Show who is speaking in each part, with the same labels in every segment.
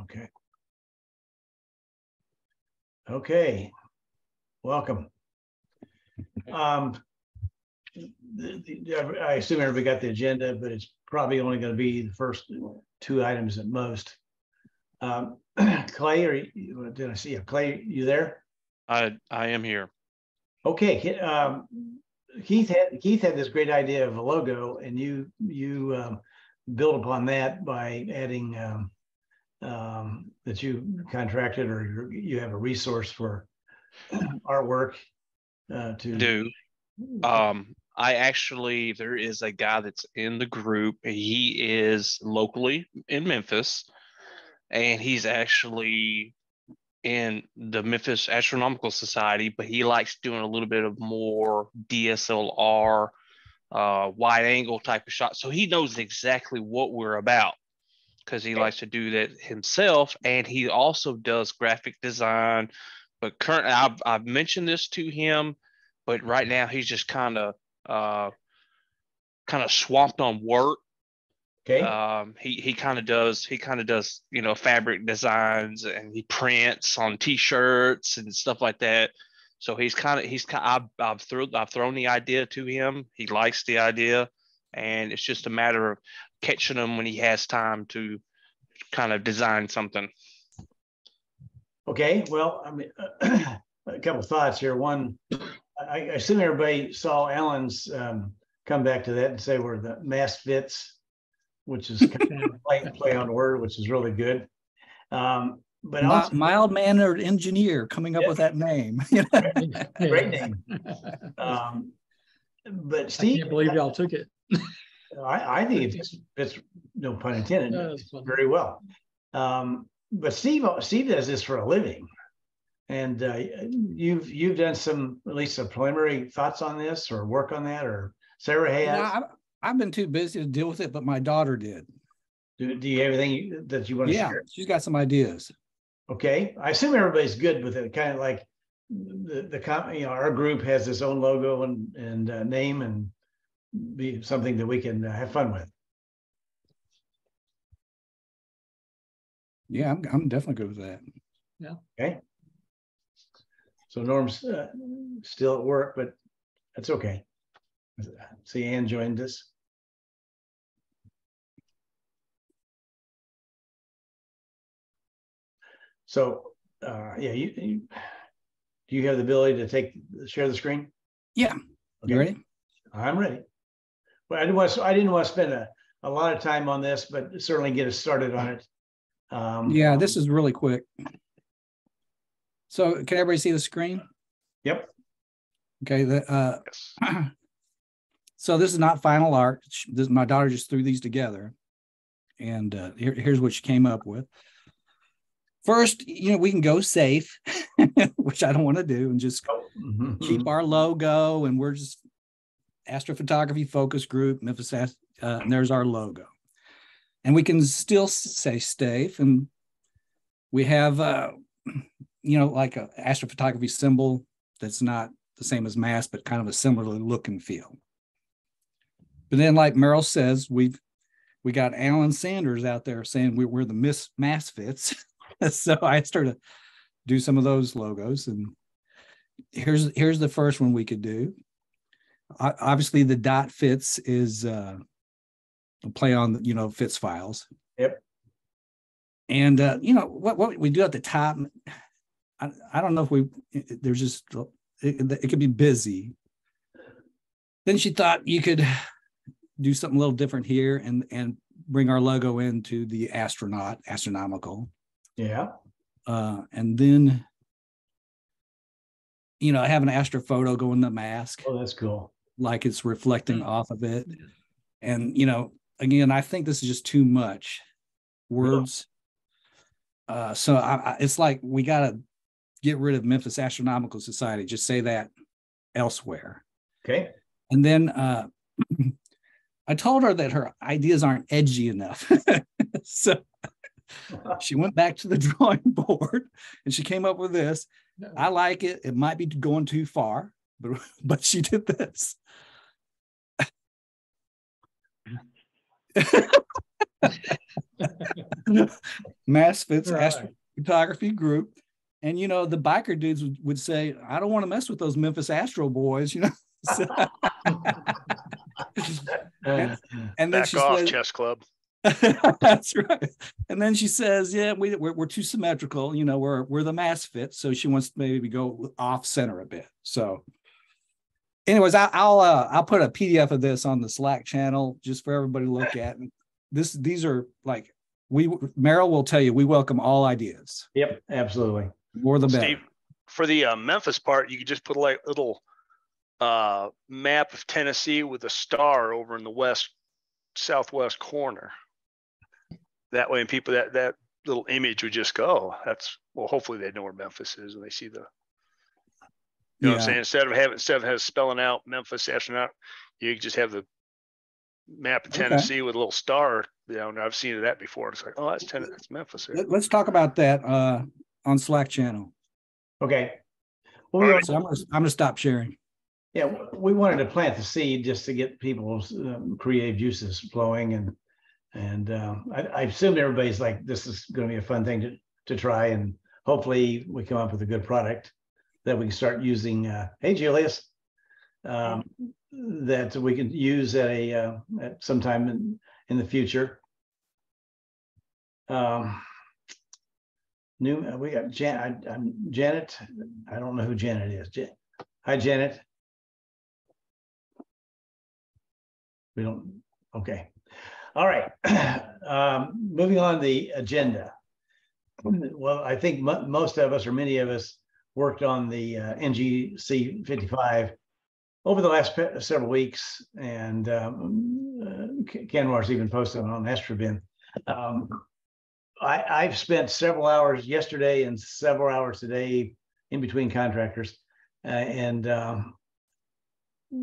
Speaker 1: Okay. Okay. Welcome. I assume everybody got the agenda, but it's probably only going to be the first 2 items at most. Clay, did I see you? Clay, you there?
Speaker 2: I am here.
Speaker 1: Okay. Keith had this great idea of a logo, and you build upon that by adding that you contracted or you have a resource for artwork to
Speaker 2: Do there is a guy that's in the group. He is locally in Memphis, and he's actually in the Memphis Astronomical Society, but he likes doing a little bit of more DSLR, wide angle type of shot. So he knows exactly what we're about because he likes to do that himself, and he also does graphic design. But currently, I've mentioned this to him, but right now he's just kind of swamped on work.
Speaker 1: Okay.
Speaker 2: He kind of does fabric designs, and he prints on t-shirts and stuff like that. So I've thrown the idea to him. He likes the idea, and it's just a matter of catching him when he has time to kind of design something.
Speaker 1: Okay. Well, I mean, a couple of thoughts here. One, I assume everybody saw Alan's come back to that and say where the mass fits, which is kind of play on word, which is really good. But also,
Speaker 3: mild-mannered engineer coming up with that name.
Speaker 1: Great name. But Steve,
Speaker 4: I can't believe y'all took it.
Speaker 1: I think it's no pun intended, very well. But Steve does this for a living, and you've done at least some preliminary thoughts on this or work on that, or Sarah has.
Speaker 3: No, I've been too busy to deal with it, but my daughter did.
Speaker 1: Do you have anything that you want to share?
Speaker 3: Yeah, she's got some ideas.
Speaker 1: Okay, I assume everybody's good with it. Kind of like the company, our group has its own logo and name, and be something that we can have fun with.
Speaker 3: Yeah, I'm definitely good with that.
Speaker 4: Yeah.
Speaker 1: Okay. So Norm's still at work, but that's okay. See, Ann joined us. So, yeah, do you have the ability to share the screen?
Speaker 3: Yeah. Okay. You ready?
Speaker 1: I'm ready. But I didn't want to spend a lot of time on this, but certainly get us started on it.
Speaker 3: Yeah, this is really quick. So, can everybody see the screen?
Speaker 1: Yep.
Speaker 3: Okay. So this is not final art. My daughter just threw these together, and here's what she came up with. First, we can go safe, which I don't want to do, and just keep our logo, and we're just Astrophotography Focus Group, Memphis, and there's our logo. And we can still say safe, and we have, like an astrophotography symbol that's not the same as mass, but kind of a similar look and feel. But then, like Merrill says, we got Alan Sanders out there saying we're the mass fits. So I started to do some of those logos, and here's the first one we could do. Obviously, the dot fits is a play on fits files.
Speaker 1: Yep.
Speaker 3: And what we do at the top, I don't know if there's just it could be busy. Then she thought you could do something a little different here and bring our logo into the astronomical.
Speaker 1: Yeah.
Speaker 3: And then, I have an astrophoto go in the mask.
Speaker 1: Oh, that's cool. Like
Speaker 3: it's reflecting off of it. And, again, I think this is just too much words. So it's like we got to get rid of Memphis Astronomical Society. Just say that elsewhere.
Speaker 1: Okay.
Speaker 3: And then I told her that her ideas aren't edgy enough. So she went back to the drawing board and she came up with this. I like it. It might be going too far, but she did this. Misfits Astrophotography Group. And, you know, the biker dudes would say, I don't want to mess with those Memphis Astro boys, you know. So, and then
Speaker 4: back off, chess club.
Speaker 3: That's right. And then she says, yeah, we're too symmetrical. You know, we're the Misfits. So she wants to maybe go off center a bit. So anyways, I'll put a PDF of this on the Slack channel just for everybody to look at. And these are like, Merrill will tell you, we welcome all ideas.
Speaker 1: Yep, absolutely.
Speaker 3: More the better.
Speaker 4: Steve, for the Memphis part, you could just put like little map of Tennessee with a star over in the southwest corner. That way, people that little image would just go, hopefully they know where Memphis is when they see the, you know what I'm saying? Instead of spelling out Memphis astronaut, you just have the map of Tennessee with a little star. You know, and I've seen that before. It's like, oh, that's Memphis.
Speaker 3: Let's talk about that on Slack channel.
Speaker 1: Okay.
Speaker 3: Well, so I'm gonna stop sharing.
Speaker 1: Yeah, we wanted to plant the seed just to get people's creative juices flowing, and I assume everybody's like, this is going to be a fun thing to try, and hopefully we come up with a good product that we can start using. Hey, Julius, that we can use at sometime in the future. We got Janet. I don't know who Janet is. Hi, Janet. We don't. Okay. All right. Moving on the agenda. Well, I think most of us, or many of us, worked on the NGC 55 over the last several weeks, and Canwar's even posted on Astrobin. I've spent several hours yesterday and several hours today in between contractors, and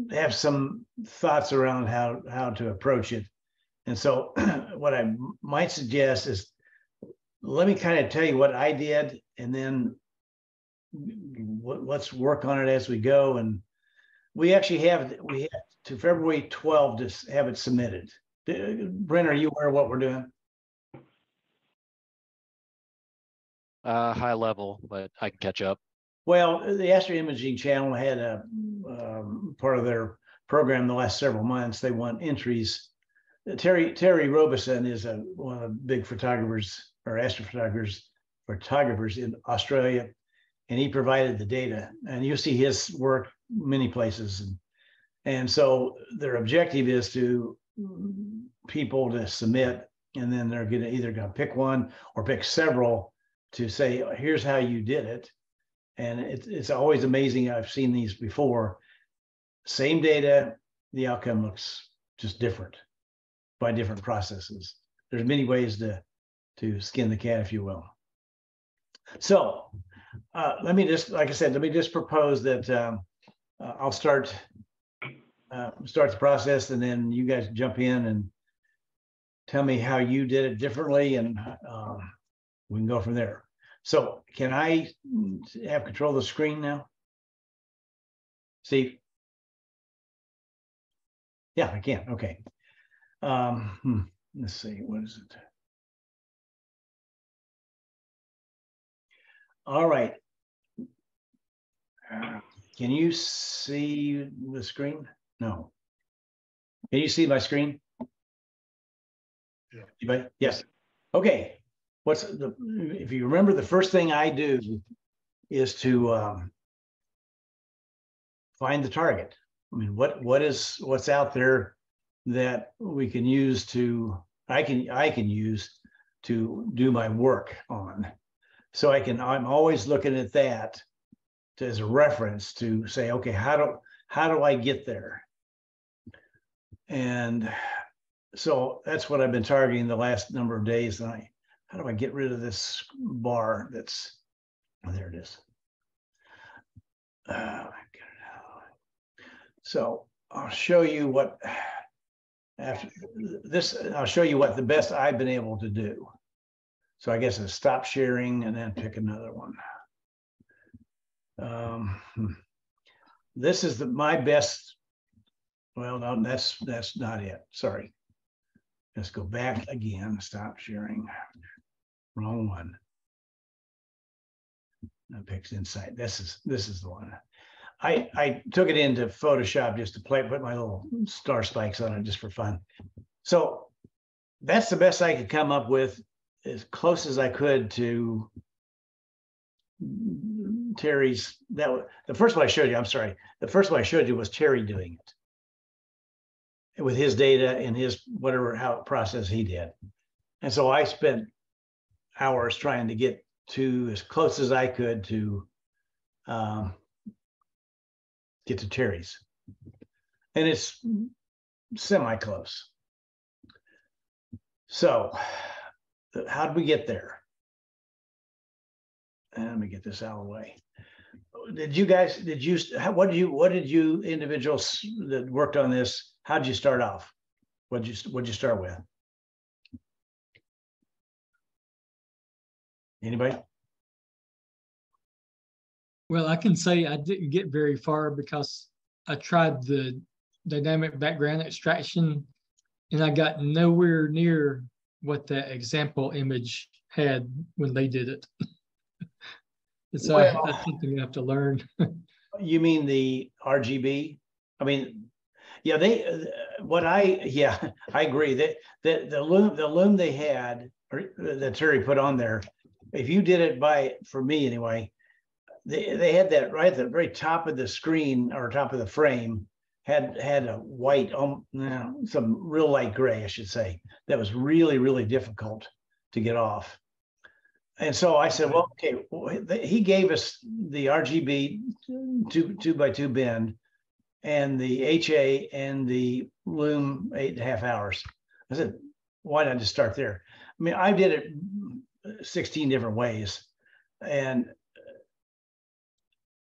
Speaker 1: have some thoughts around how to approach it. And so what I might suggest is, let me kind of tell you what I did, and then let's work on it as we go. And we have to February 12th to have it submitted. Brent, are you aware of what we're doing?
Speaker 5: High level, but I can catch up.
Speaker 1: Well, the Astro Imaging Channel had a part of their program the last several months. They want entries. Terry Robeson is one of the big photographers or astrophotographers in Australia, and he provided the data. And you see his work many places. And so their objective is to people to submit, and then they're either going to pick one or pick several to say, here's how you did it. And it's always amazing. I've seen these before. Same data, the outcome looks just different by different processes. There's many ways to skin the cat, if you will. So let me just, like I said, let me just propose that I'll start the process, and then you guys jump in and tell me how you did it differently, and we can go from there. So can I have control of the screen now? Steve? Yeah, I can. Okay. Let's see. What is it? All right. Can you see the screen? No. Can you see my screen?
Speaker 4: Yeah.
Speaker 1: Anybody? Yes. Okay. If you remember, the first thing I do is to find the target. I mean, what's out there that we can use I can use to do my work on. So I'm always looking at that as a reference to say, okay, how do I get there? And so that's what I've been targeting the last number of days. And how do I get rid of this bar that's, oh, there it is. So I'll show you what, after this, I'll show you what the best I've been able to do. So I guess it's stop sharing and then pick another one. This is my best. Well, no, that's not it. Sorry. let's go back again. Stop sharing. Wrong one. Pix Insight. This is the one. I took it into Photoshop just to put my little star spikes on it just for fun. So that's the best I could come up with, as close as I could to Terry's. The first one I showed you, I'm sorry. The first one I showed you was Terry doing it with his data and his how process he did. And so I spent hours trying to get to as close as I could to get to Terry's. And it's semi-close. So how did we get there? And let me get this out of the way. What did you individuals that worked on this, how did you start off? What'd you start with? Anybody?
Speaker 6: Well, I can say I didn't get very far because I tried the dynamic background extraction and I got nowhere near what that example image had when they did it. So that's something you have to learn.
Speaker 1: You mean the RGB? I mean, yeah, I agree that the loom they had, or that Terry put on there, if you did it for me anyway, they had that right at the very top of the screen or top of the frame had a white, some real light gray, I should say, that was really, really difficult to get off. And so I said, well, okay, he gave us the RGB 2x2 bend and the HA and the loom 8.5 hours. I said, why not just start there? I mean, I did it 16 different ways, and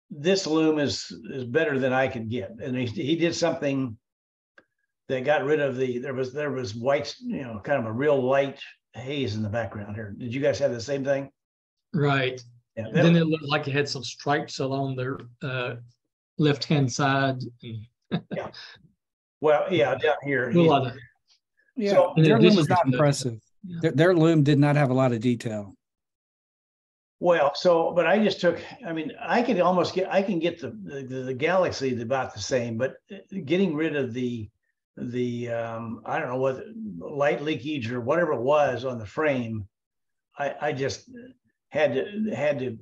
Speaker 1: this loom is better than I could get. And he did something that got rid of there was white, kind of a real light haze in the background here. Did you guys have the same thing?
Speaker 6: Right. Yeah, then it looked like it had some stripes along their left-hand side.
Speaker 1: Yeah. Well, yeah, down here.
Speaker 3: Yeah, so, their loom was not impressive. Yeah. Their loom did not have a lot of detail.
Speaker 1: Well, but I just took, I mean, I can get the galaxy about the same, but getting rid of the I don't know what light leakage or whatever it was on the frame, I just had to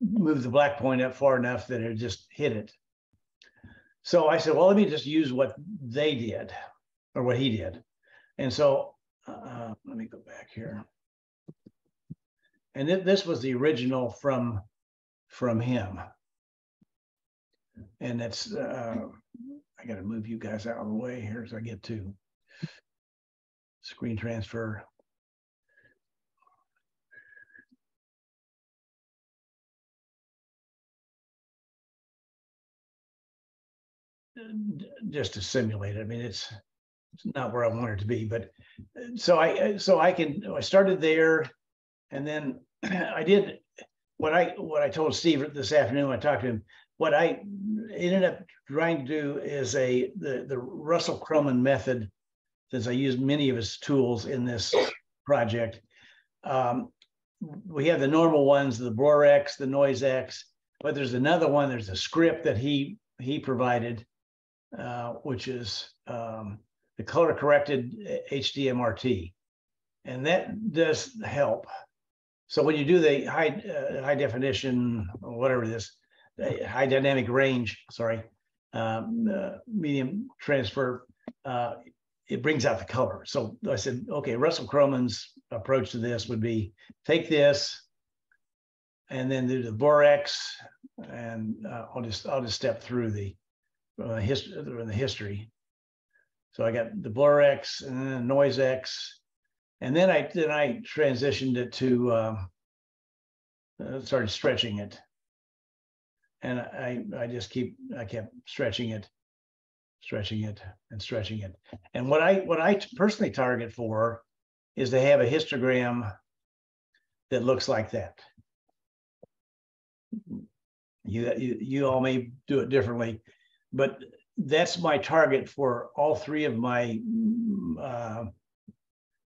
Speaker 1: move the black point up far enough that it just hit it. So I said, well, let me just use what they did or what he did. And so let me go back here. And this was the original from him. And that's, I got to move you guys out of the way here as I get to screen transfer. Just to simulate it. I mean, it's not where I want it to be, but so I started there, and then I did what I told Steve this afternoon when I talked to him. What I ended up trying to do is the Russell Croman method, since I used many of his tools in this project. We have the normal ones, the Borex, the Noise X, but there's another one. There's a script that he provided, which is the color corrected HDMRT, and that does help. So when you do the high definition, or whatever it is, high dynamic range, medium transfer, it brings out the color. So I said, okay, Russell Croman's approach to this would be take this and then do the Borex, and I'll just step through the history. So I got the Borex and then Noise X, and then I transitioned it to started stretching it, and I kept stretching it, and what I personally target for is to have a histogram that looks like that. You all may do it differently, but that's my target for all three of my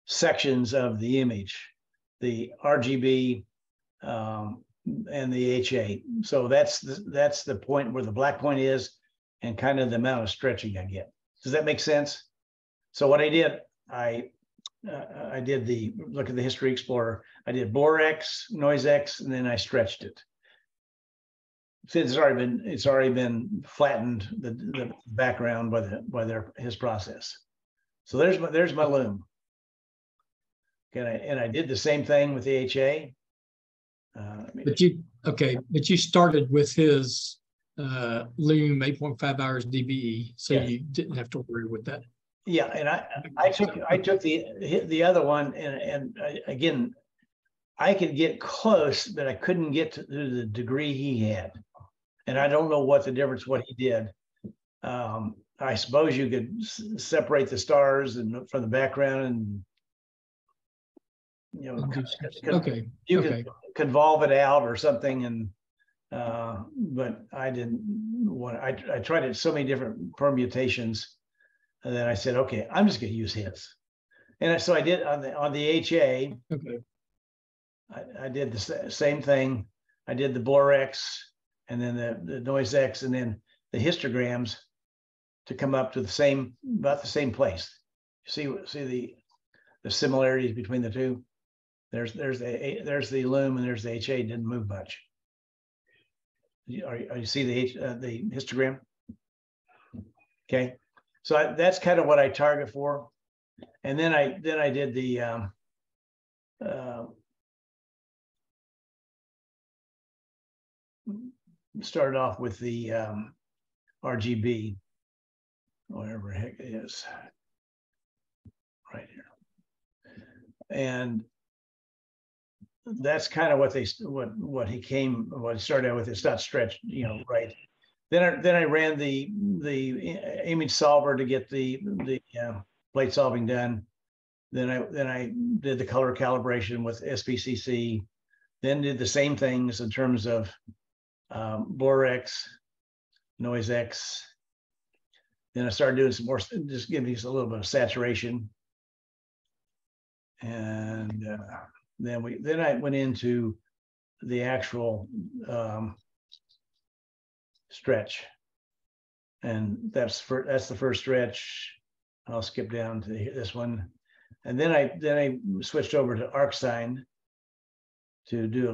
Speaker 1: sections of the image, the RGB and the HA. So that's the point where the black point is, and kind of the amount of stretching I get. Does that make sense? So what I did, I did the look at the History Explorer. I did Blur X, Noise X, and then I stretched it. Since it's already been flattened, the background by his process. So there's my loom. And I did the same thing with the HA.
Speaker 6: But you started with his loom 8.5 hours DBE, so yes. You didn't have to worry with that.
Speaker 1: Yeah, and I took the other one, and again, I could get close, but I couldn't get to the degree he had, and I don't know what the difference what he did. I suppose you could separate the stars and from the background, and you could convolve it out or something, and but I didn't want. I tried it so many different permutations. And then I said, okay, I'm just going to use his. And so I did on the HA. Okay. I did the same thing. I did the Blur X, and then the Noise X, and then the histograms to come up to about the same place. See the similarities between the two. There's the loom, and there's the HA. Didn't move much. You see the histogram? Okay. So that's kind of what I target for, and then I did the started off with the RGB, whatever the heck it is, right here, and that's kind of what he started out with. It's not stretched, right. Then I ran the image solver to get the plate solving done. Then I did the color calibration with SPCC. Then did the same things in terms of Blur X, Noise X. Then I started doing some more, just giving these a little bit of saturation. And then I went into the actual stretch, and that's the first stretch. I'll skip down to this one, and then I switched over to ArcSign to do a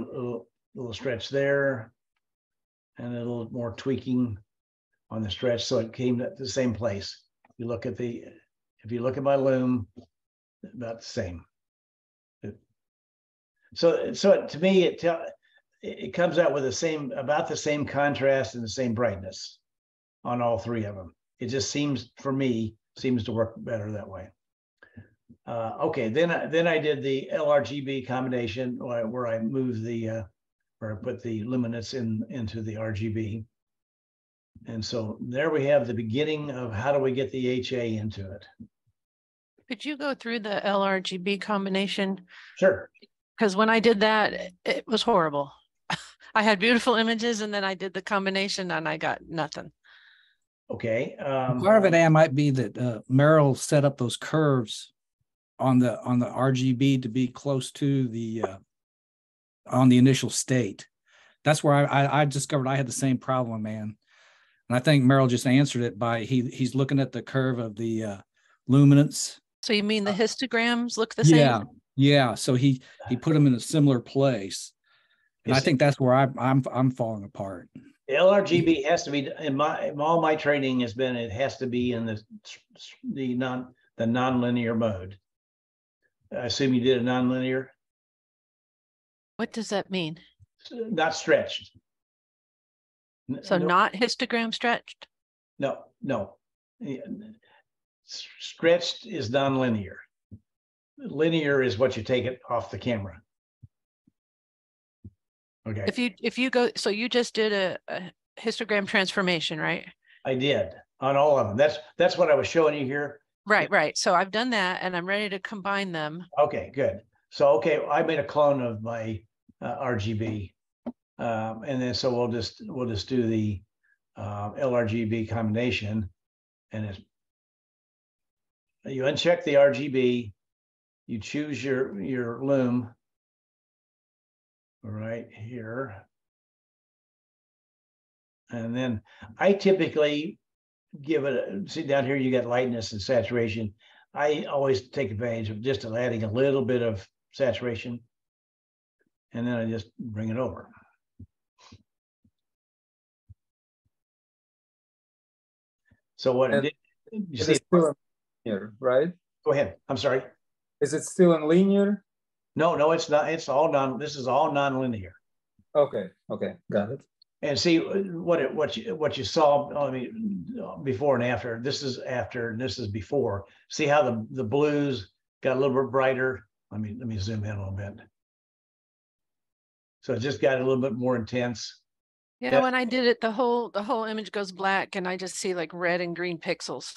Speaker 1: little stretch there, and a little more tweaking on the stretch, so it came to the same place. If you look at my loom, about the same. So to me, it comes out with about the same contrast and the same brightness on all three of them. It just seems to work better that way. Okay, then I did the LRGB combination where I moved where I put the luminance into the RGB. And so there we have the beginning of how do we get the HA into it.
Speaker 7: Could you go through the LRGB combination?
Speaker 1: Sure.
Speaker 7: Because when I did that, it was horrible. I had beautiful images, and then I did the combination, and I got nothing.
Speaker 1: Okay.
Speaker 3: Part of it, Ann, might be that Merrill set up those curves on the RGB to be close to the on the initial state. That's where I discovered I had the same problem, man. And I think Merrill just answered it by he's looking at the curve of the luminance.
Speaker 7: So you mean the histograms look the same?
Speaker 3: Yeah. So he put them in a similar place, and I think that's where I'm falling apart.
Speaker 1: The LRGB has to be in all my training has been it has to be in the nonlinear mode. I assume you did a nonlinear.
Speaker 7: What does that mean?
Speaker 1: Not stretched.
Speaker 7: So not histogram stretched?
Speaker 1: No. Stretched is nonlinear. Linear is what you take it off the camera. Okay.
Speaker 7: If you go, so you just did a histogram transformation, right?
Speaker 1: I did on all of them. That's what I was showing you here.
Speaker 7: Right. So I've done that, and I'm ready to combine them.
Speaker 1: Okay, good. So I made a clone of my RGB, and then so we'll just do the LRGB combination, and you uncheck the RGB, you choose your loom right here. And then I typically give it, see down here, you got lightness and saturation. I always take advantage of just adding a little bit of saturation. And then I just bring it over. So what it did, you see,
Speaker 8: still linear, right?
Speaker 1: Go ahead. I'm sorry.
Speaker 8: Is it still in linear?
Speaker 1: No, it's not. It's all this is all nonlinear.
Speaker 8: Okay, got it.
Speaker 1: And see what you saw, I mean, before and after. This is after and this is before. See how the blues got a little bit brighter. Let me zoom in a little bit. So it just got a little bit more intense.
Speaker 7: Yeah, when I did it, the whole image goes black and I just see like red and green pixels.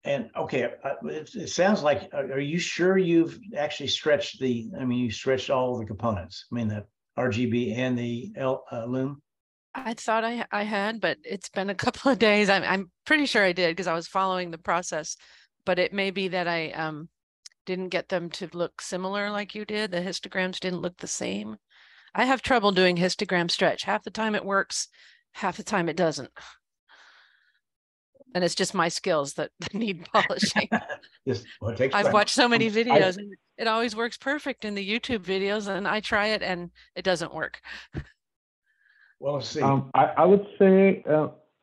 Speaker 1: And okay, it sounds like, are you sure you've actually stretched you stretched all the components? I mean, the RGB and the loom?
Speaker 7: I thought I had, but it's been a couple of days. I'm pretty sure I did because I was following the process, but it may be that I didn't get them to look similar like you did. The histograms didn't look the same. I have trouble doing histogram stretch. Half the time it works, half the time it doesn't. And it's just my skills that need polishing. I've watched so many videos and it always works perfect in the YouTube videos, and I try it and it doesn't work.
Speaker 1: Well, let's see.
Speaker 9: I would say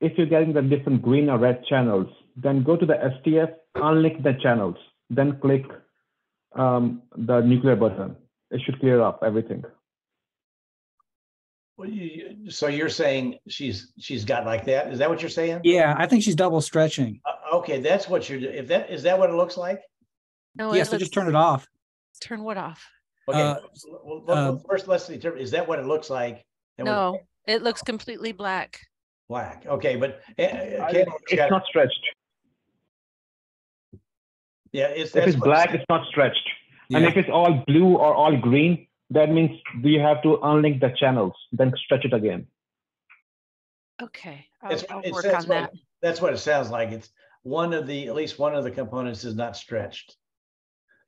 Speaker 9: if you're getting the different green or red channels, then go to the STF, unlink the channels, then click the nuclear button. It should clear up everything.
Speaker 1: Well, so you're saying she's got like that? Is that what you're saying?
Speaker 3: Yeah, I think she's double stretching.
Speaker 1: Okay, that's what you're doing. Is that what it looks like?
Speaker 7: No,
Speaker 3: yes, so just turn it off.
Speaker 7: Turn what off?
Speaker 1: Okay. Well, first, let's determine, is that what it looks like?
Speaker 7: No, it looks completely black.
Speaker 1: Black. Okay, but
Speaker 9: it's not stretched.
Speaker 1: Yeah,
Speaker 9: if it's black, it's not stretched. Yeah. And if it's all blue or all green, that means you have to unlink the channels, then stretch it again.
Speaker 7: Okay, I'll work on that.
Speaker 1: That's what it sounds like. It's at least one of the components is not stretched.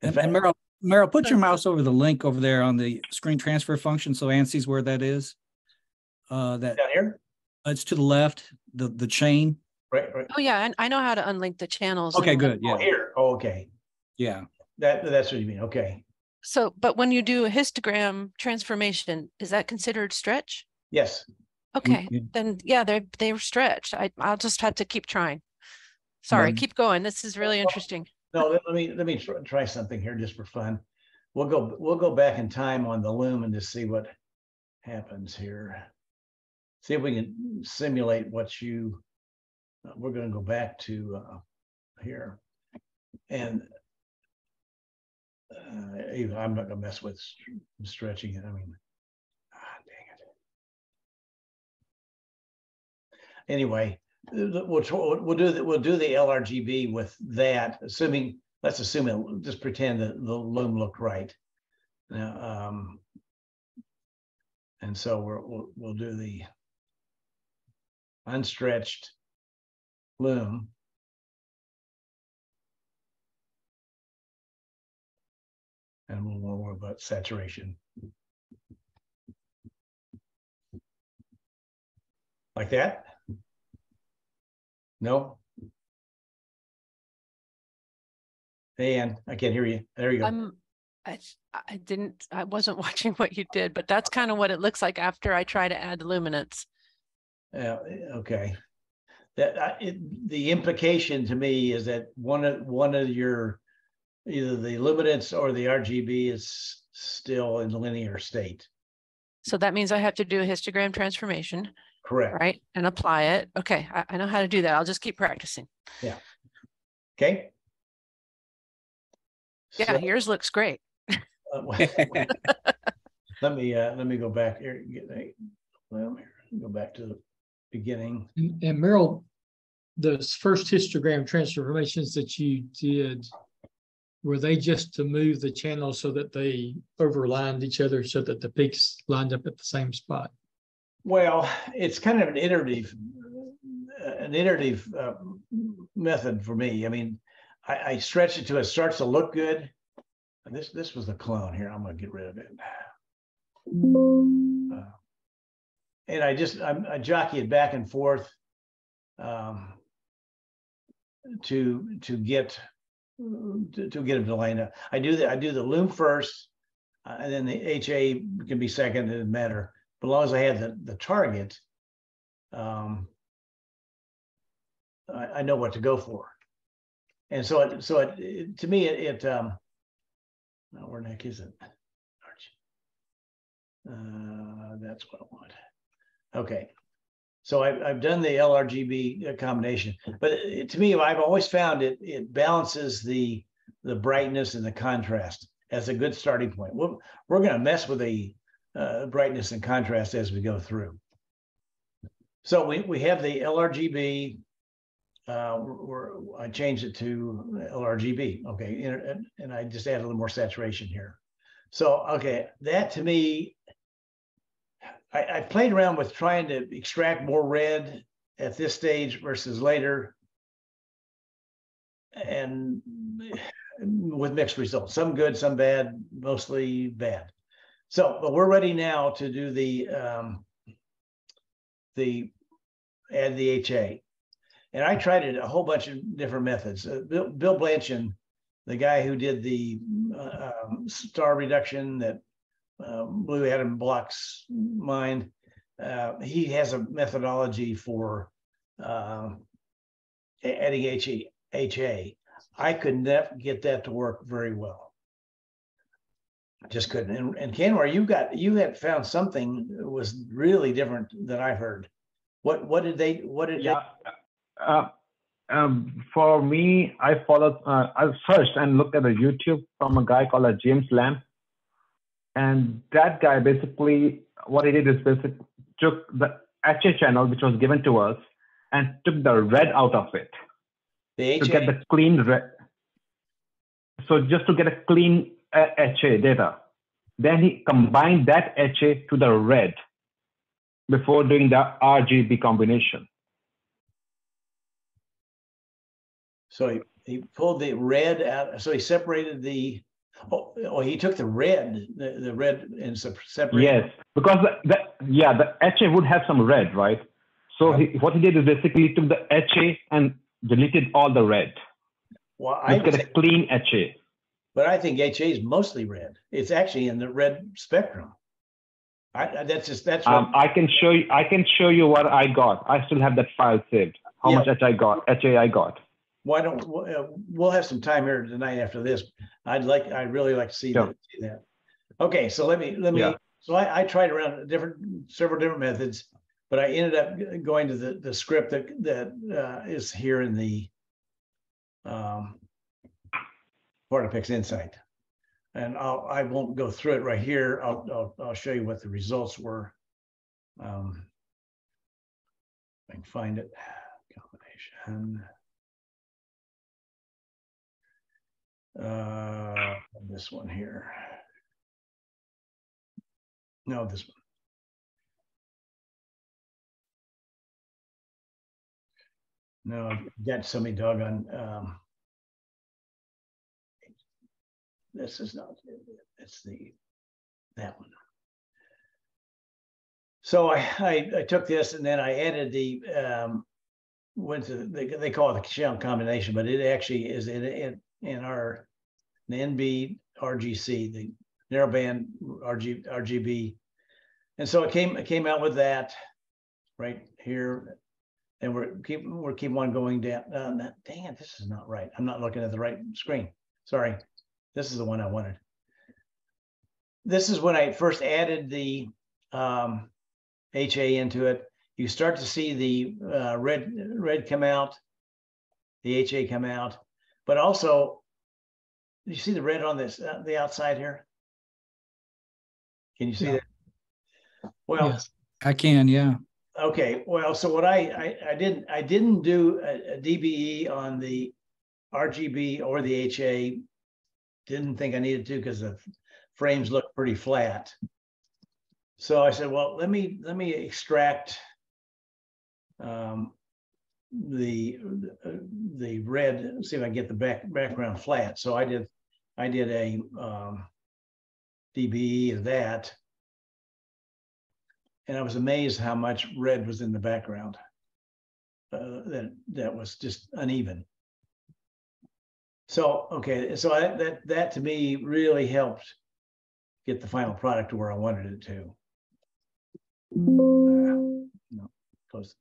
Speaker 3: And Meryl, put your mouse over the link over there on the screen transfer function so Ann sees where that is. That
Speaker 1: down here?
Speaker 3: It's to the left, the chain.
Speaker 1: Right.
Speaker 7: Oh yeah, and I know how to unlink the channels.
Speaker 3: Okay, good. Yeah.
Speaker 1: Oh, here. Oh, okay.
Speaker 3: Yeah.
Speaker 1: That's what you mean. Okay.
Speaker 7: So, but when you do a histogram transformation, is that considered stretch?
Speaker 1: Yes.
Speaker 7: Okay, then yeah, they're stretched. I'll just have to keep trying. Sorry, keep going. This is really interesting.
Speaker 1: No, let me try something here just for fun. We'll go back in time on the loom and just see what happens here. See if we can simulate what we're going to go back to here, and I'm not going to mess with stretching it. I mean, dang it. Anyway, we'll do the LRGB with that. Let's assume just pretend that the loom looked right. Now, and so we'll do the unstretched loom. And we'll worry about saturation. Like that? No? Hey, Ann, I can't hear you. There you go.
Speaker 7: I wasn't watching what you did, but that's kind of what it looks like after I try to add luminance.
Speaker 1: Yeah, okay. The implication to me is that one of your, either the luminance or the RGB is still in the linear state.
Speaker 7: So that means I have to do a histogram transformation.
Speaker 1: Correct.
Speaker 7: Right, and apply it. Okay, I know how to do that. I'll just keep practicing.
Speaker 1: Yeah. Okay.
Speaker 7: Yeah, yours looks great.
Speaker 1: Let me go back here. Go back to the beginning.
Speaker 6: And Meryl, those first histogram transformations that you did, were they just to move the channels so that they overlined each other so that the peaks lined up at the same spot?
Speaker 1: Well, it's kind of an iterative method for me. I mean, I stretch it till it starts to look good. And this was the clone here. I'm going to get rid of it. And I jockey it back and forth to get them to line up. I do the loom first, and then the HA can be second. It doesn't matter, but as long as I have the target, I know what to go for. And so to me where the heck is it? That's what I want. Okay. So I've done the LRGB combination, but to me, I've always found it balances the brightness and the contrast as a good starting point. We're going to mess with the brightness and contrast as we go through. So we have the LRGB. I changed it to LRGB. Okay, and I just added a little more saturation here. So okay, that to me, I played around with trying to extract more red at this stage versus later, and with mixed results. Some good, some bad, mostly bad. So, but we're ready now to do the add the HA. And I tried it a whole bunch of different methods. Bill Blanchard, the guy who did the star reduction that Blue Atom Block's mind, he has a methodology for adding HA. I could never get that to work very well. I just couldn't. And Kanwar, you had found something that was really different than I've heard. What did they?
Speaker 9: For me, I followed. I searched and looked at a YouTube from a guy called James Lamb, and that guy basically what he did is basically took the HA channel which was given to us and took the red out of it to get the clean red. So just to get a clean HA data, then he combined that HA to the red before doing the RGB combination.
Speaker 1: So he pulled the red out. So he separated the. He took the red and separated.
Speaker 9: Yes, because the HA would have some red, right? So what he did is basically took the HA and deleted all the red.
Speaker 1: Well, I
Speaker 9: get a clean HA.
Speaker 1: But I think HA is mostly red. It's actually in the red spectrum. That's what
Speaker 9: I can show you what I got. I still have that file saved. How much HA I got.
Speaker 1: Why don't we'll have some time here tonight after this. I'd really like to see that. Okay, so let me. Yeah. So I tried around several different methods, but I ended up going to the script that is here in the Portapix Insight, and I won't go through it right here. I'll show you what the results were. I can find it. Combination. This one here. No, this one. No, I've got so many doggone. This is not it. It's that one. So I took this and then I added the went to they call it the channel combination, but it actually is in our NB RGC, the narrowband RGB, and so it came out with that right here, and we're keep on going down. Dang it, this is not right. I'm not looking at the right screen. Sorry, this is the one I wanted. This is when I first added the HA into it. You start to see the red come out, the HA come out, but also you see the red on this the outside here. Can you see that? Well,
Speaker 3: yes, I can. Yeah.
Speaker 1: Okay. Well, so what I didn't do a DBE on the RGB or the HA. Didn't think I needed to because the frames look pretty flat. So I said, well, let me extract red. See if I can get the background flat. So I did a dB of that, and I was amazed how much red was in the background. That was just uneven. So okay, so that to me really helped get the final product to where I wanted it to. No, close.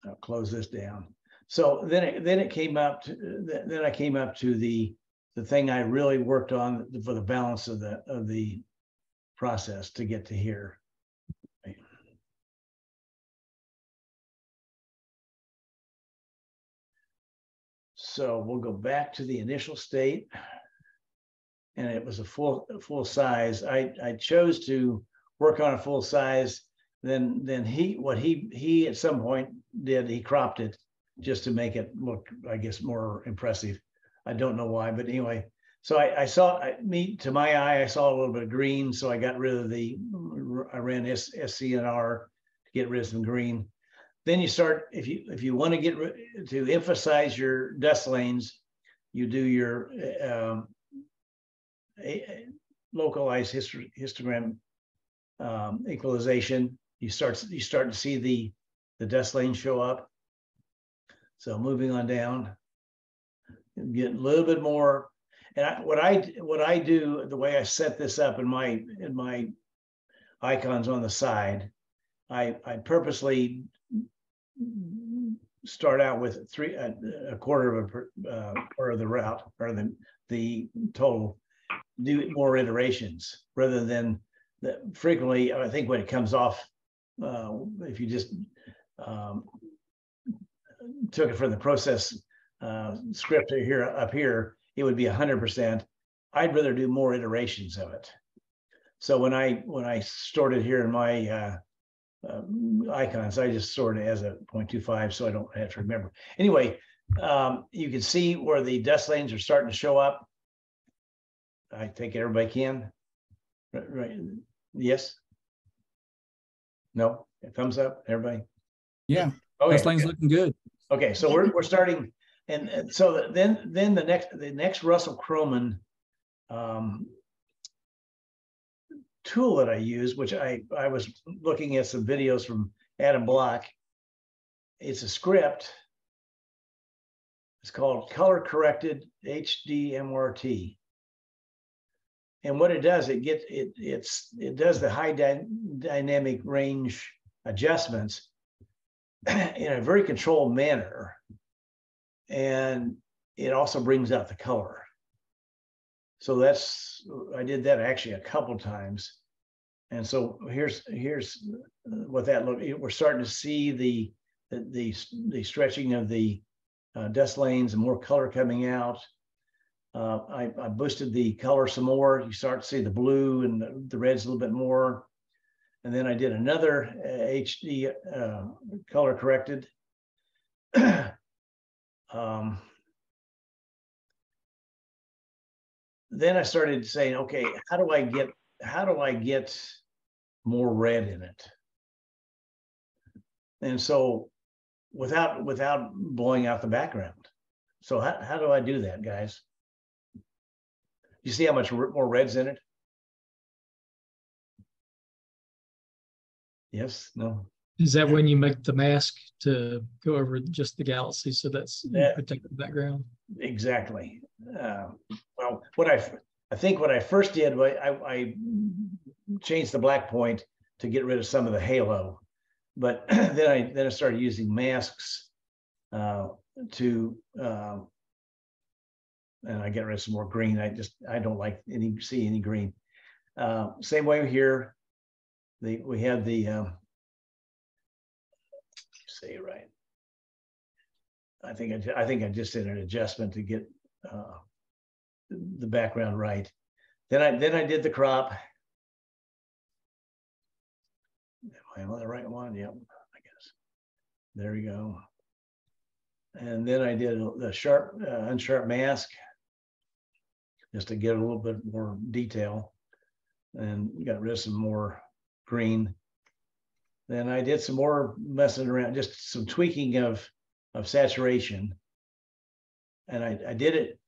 Speaker 1: I'll close this down. So then it came up to, then I came up to the thing I really worked on for the balance of the process to get to here. So we'll go back to the initial state, and it was a full size. I chose to work on a full size. Then he at some point did, he cropped it just to make it look, I guess, more impressive. I don't know why, but anyway. So I saw, to my eye, I saw a little bit of green, so I got rid of I ran SCNR to get rid of some green. Then you start, if you want to to emphasize your dust lanes, you do your localized histogram equalization. You start to see the dust lane show up. So moving on down, get a little bit more. And what I do, the way I set this up in my icons on the side, I purposely start out with a quarter of the route, or the total, do more iterations rather than frequently. I think when it comes off, if you just took it from the process script up here, it would be 100%. I'd rather do more iterations of it. So when I stored it here in my icons, I just stored it as a 0.25, so I don't have to remember. Anyway, you can see where the dust lanes are starting to show up. I think everybody can. Right? Yes? No? Thumbs up, everybody?
Speaker 3: Yeah.
Speaker 1: Okay.
Speaker 3: Dust lane's looking good.
Speaker 1: Okay, so we're starting, and so then the next Russell Croman tool that I use, which I was looking at some videos from Adam Block. It's a script. It's called Color Corrected HDMRT. And what it does, it does the high dynamic range adjustments in a very controlled manner, and it also brings out the color. So I did that actually a couple of times. And so here's what that looks. We're starting to see the stretching of the dust lanes and more color coming out. I boosted the color some more. You start to see the blue and the reds a little bit more. And then I did another HD color corrected. Then I started saying, okay, how do I get more red in it? And so without blowing out the background. So how do I do that, guys? You see how much more red's in it? Yes, no.
Speaker 6: Is that when you make the mask to go over just the galaxy, so that's protect the background? Exactly.
Speaker 1: Well, I think what I first did was I changed the black point to get rid of some of the halo, but then I started using masks to and I get rid of some more green. I don't like see any green. Same way here. We had the say it right. I think I just did an adjustment to get the background right. Then I did the crop. Am I on the right one? Yep, I guess. There we go. And then I did the sharp unsharp mask just to get a little bit more detail, and got rid of some more green. then I did some more messing around, just some tweaking of saturation. And I did it.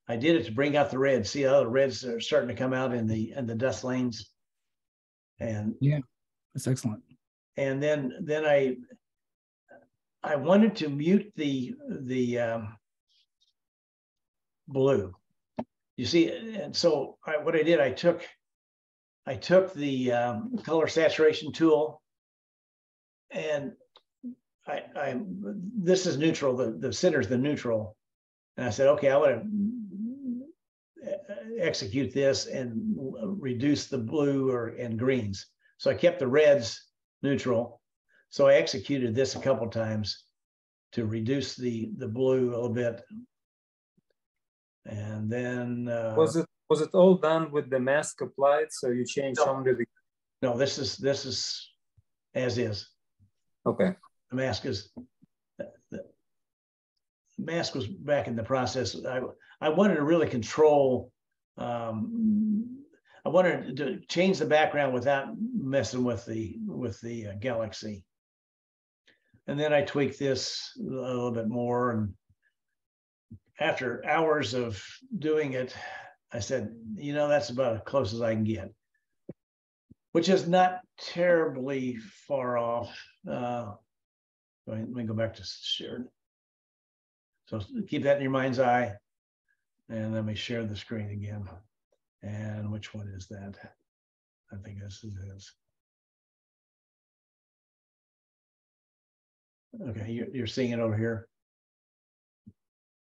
Speaker 1: I did it to bring out the reds. See how the reds are starting to come out in the dust lanes. And
Speaker 3: yeah, that's excellent.
Speaker 1: And then I wanted to mute the blue. You see, and so what I did, I took the color saturation tool, and this is neutral. The center's the neutral, and I said, okay, I want to execute this and reduce the blue and greens. So I kept the reds neutral. So I executed this a couple times to reduce the blue a little bit. And then
Speaker 8: was it all done with the mask applied? So you changed only the.
Speaker 1: No, this is as is.
Speaker 8: Okay.
Speaker 1: The mask was back in the process. I wanted to really control. I wanted to change the background without messing with the galaxy. And then I tweaked this a little bit more. And after hours of doing it, I said, you know, that's about as close as I can get, which is not terribly far off. Let me go back to shared. So keep that in your mind's eye. And let me share the screen again. And which one is that? I think this is his. Okay, you're seeing it over here.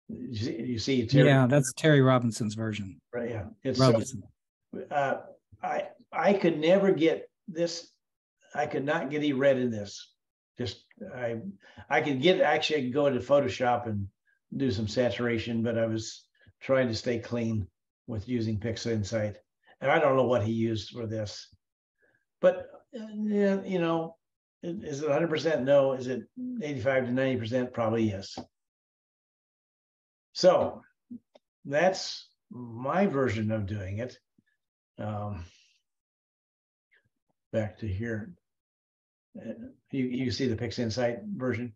Speaker 1: You see Terry?
Speaker 3: Yeah, that's Terry Robinson's version.
Speaker 1: Right, yeah. It's
Speaker 3: Robinson.
Speaker 1: I could never get this. I could not get any red in this. Just I could actually go into Photoshop and do some saturation, but I was trying to stay clean with using Pixel Insight. And I don't know what he used for this, but yeah, you know, is it 100%? No. Is it 85 to 90%? Probably yes. So that's my version of doing it. Back to here. You see the Pixel Insight version?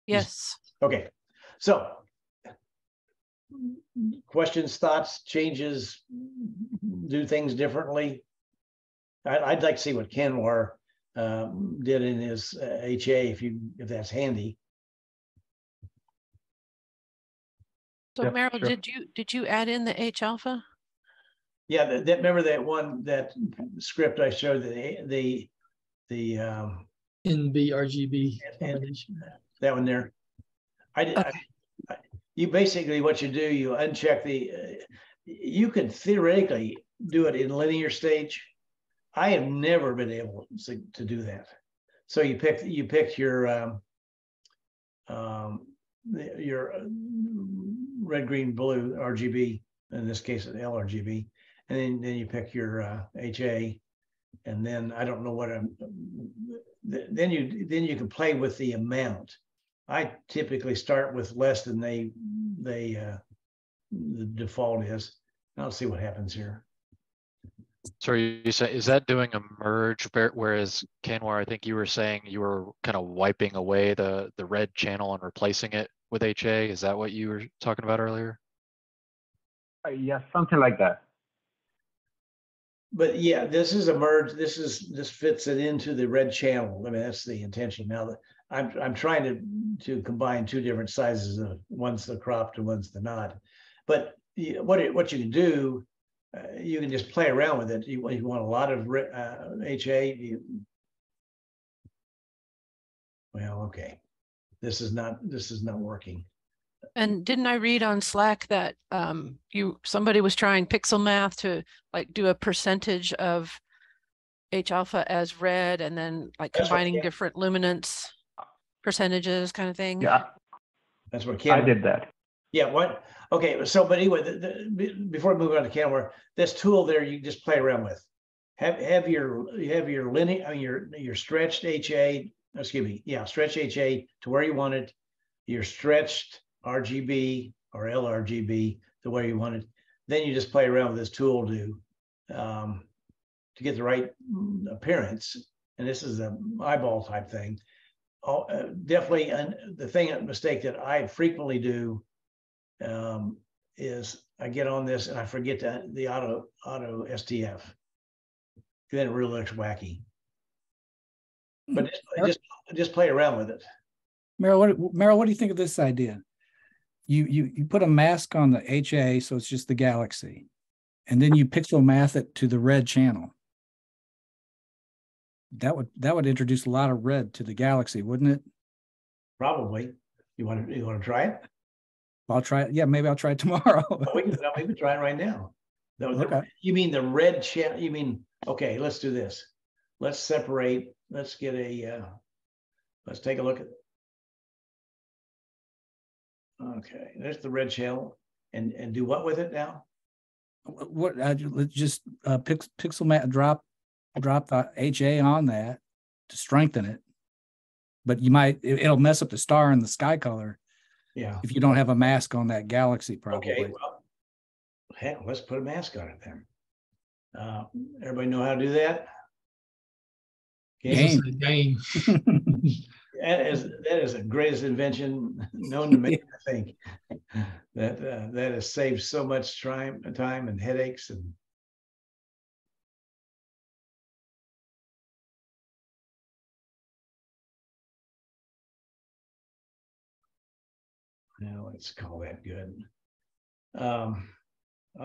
Speaker 7: Yes.
Speaker 1: Okay. So questions, thoughts, changes, do things differently. I'd like to see what Kanwar did in his HA, if that's handy.
Speaker 7: So
Speaker 8: Yeah,
Speaker 7: Meryl,
Speaker 8: sure.
Speaker 7: did you add in the H alpha?
Speaker 1: Yeah, remember that script I showed, the
Speaker 6: NB RGB combination.
Speaker 1: that one there. You basically, what you do, you uncheck you could theoretically do it in linear stage. I have never been able to do that. So you pick your red, green, blue RGB, in this case an LRGB, and then you pick your HA, and then I don't know what then you can play with the amount. I typically start with less than the default is. I'll see what happens here.
Speaker 5: So you say, is that doing a merge, whereas Kanwar, I think you were saying you were kind of wiping away the red channel and replacing it with HA? Is that what you were talking about earlier?
Speaker 9: Yeah, something like that.
Speaker 1: But yeah, this is a merge. This fits it into the red channel. I mean, that's the intention. Now I'm trying to combine two different sizes of, one's the cropped and one's the not. But what you can do, you can just play around with it. You want a lot of HA. Well, okay, this is not working.
Speaker 7: And didn't I read on Slack that somebody was trying pixel math to like do a percentage of H alpha as red and then like combining different luminance percentages kind of thing?
Speaker 9: Yeah,
Speaker 1: That's what
Speaker 9: I did that.
Speaker 1: Yeah, what? Okay, so but anyway, before I move on to Kanwar, this tool there you just play around with. Have your linear, I mean, your stretched HA, excuse me, yeah, stretch HA to where you want it, your stretched RGB or LRGB to where you want it. Then you just play around with this tool to get the right appearance, and this is a eyeball type thing. Definitely, and the mistake that I frequently do is I get on this and I forget the auto STF. Then it really looks wacky. But just play around with it.
Speaker 3: Merrill, what do you think of this idea? You put a mask on the HA, so it's just the galaxy, and then you pixel math it to the red channel. That would introduce a lot of red to the galaxy, wouldn't it?
Speaker 1: Probably. You want to try it?
Speaker 3: I'll try it. Yeah, maybe I'll try it tomorrow.
Speaker 1: we can try it right now.
Speaker 3: Okay.
Speaker 1: You mean the red channel? You mean, okay, let's do this. Let's separate. Let's get let's take a look at. Okay, there's the red channel, and do what with it now?
Speaker 3: What? Let's just pixel math, drop the HA on that to strengthen it. But it'll mess up the star and the sky color.
Speaker 1: Yeah.
Speaker 3: If you don't have a mask on that galaxy, probably.
Speaker 1: Okay. Well, heck, let's put a mask on it then. Everybody know how to do that?
Speaker 6: Game.
Speaker 1: That is the greatest invention known to man, I think. That has saved so much time and headaches and. Now let's call that good. I'll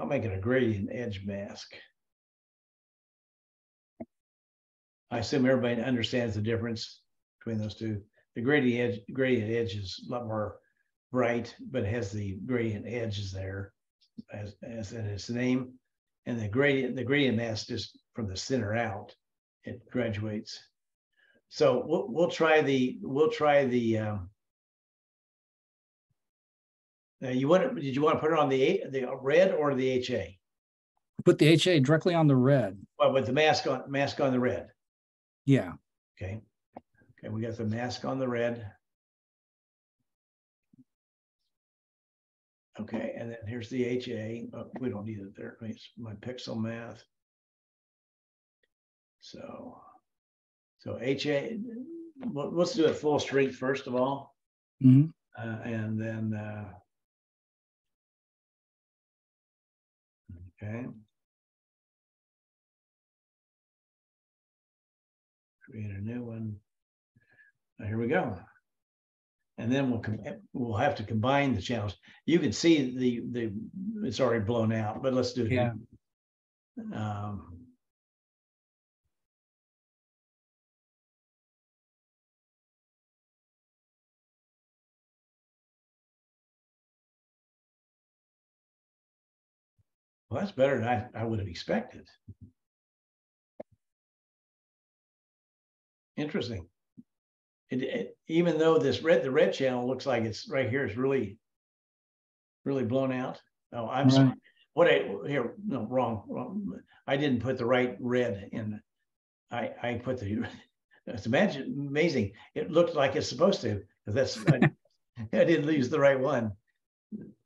Speaker 1: make it a gradient edge mask. I assume everybody understands the difference between those two. The gradient edge is a lot more bright, but it has the gradient edges there as in its name. And the gradient mask just from the center out, it graduates. So we'll try the did you want to put it on the red or the HA?
Speaker 3: Put the HA directly on the red.
Speaker 1: Well, with the mask on the red.
Speaker 3: Yeah.
Speaker 1: Okay. Okay, we got the mask on the red. Okay, and then here's the HA. Oh, we don't need it there. It's my pixel math. So HA. Let's do it full strength first of all,
Speaker 3: mm-hmm.
Speaker 1: And then. Okay. Create a new one. Here we go. And then we'll have to combine the channels. You can see the it's already blown out, but let's do it.
Speaker 3: Yeah.
Speaker 1: Well, that's better than I would have expected. Interesting. Even though the red channel looks like it's right here is really blown out. Oh, I'm sorry. Wrong. I didn't put the right red in. I put the. It's amazing. It looked like it's supposed to. That's I didn't use the right one.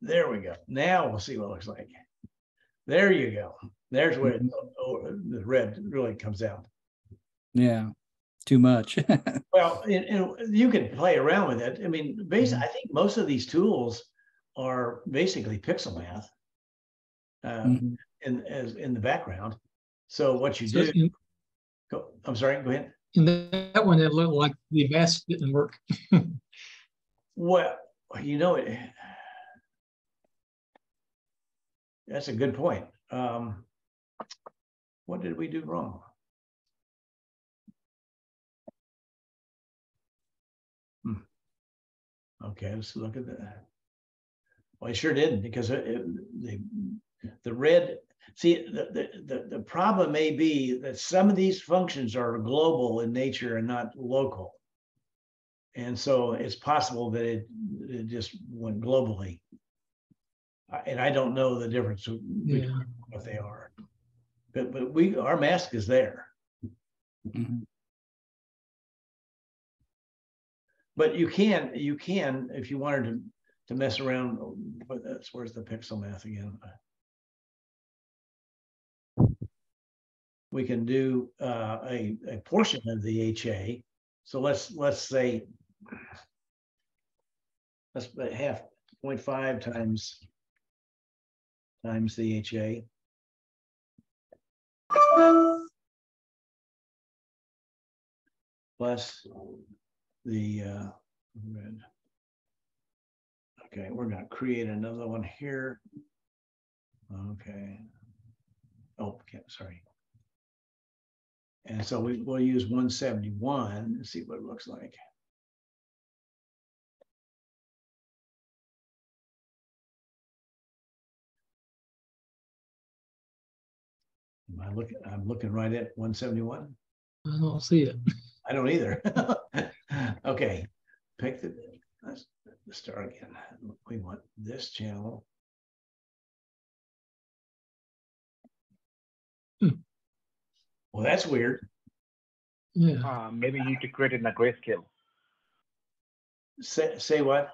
Speaker 1: There we go. Now we'll see what it looks like. There you go. There's where the red really comes out.
Speaker 3: Yeah, too much.
Speaker 1: Well, you can play around with it. I mean, basically, I think most of these tools are basically pixel math in the background. So what you do? I'm sorry. Go ahead.
Speaker 6: In that one, it looked like the mask didn't work.
Speaker 1: Well, you know it. That's a good point. What did we do wrong? Okay, let's look at that. Well, I sure didn't, because the red. See, the problem may be that some of these functions are global in nature and not local, and so it's possible that it just went globally. And I don't know the difference between what they are, but our mask is there.
Speaker 3: Mm-hmm.
Speaker 1: But you can if you wanted to mess around. But where's the pixel math again? we can do a portion of the HA. So let's say let's have 0.5 times the HA. Plus the red. Okay, we're going to create another one here. Okay. Oh, okay, sorry. And so we'll use 171 and see what it looks like. I'm looking right at 171.
Speaker 6: I don't see it.
Speaker 1: I don't either. Okay, pick let's start again. We want this channel. Well, that's weird.
Speaker 6: Yeah.
Speaker 9: Maybe you need to create it in a grayscale.
Speaker 1: Say what?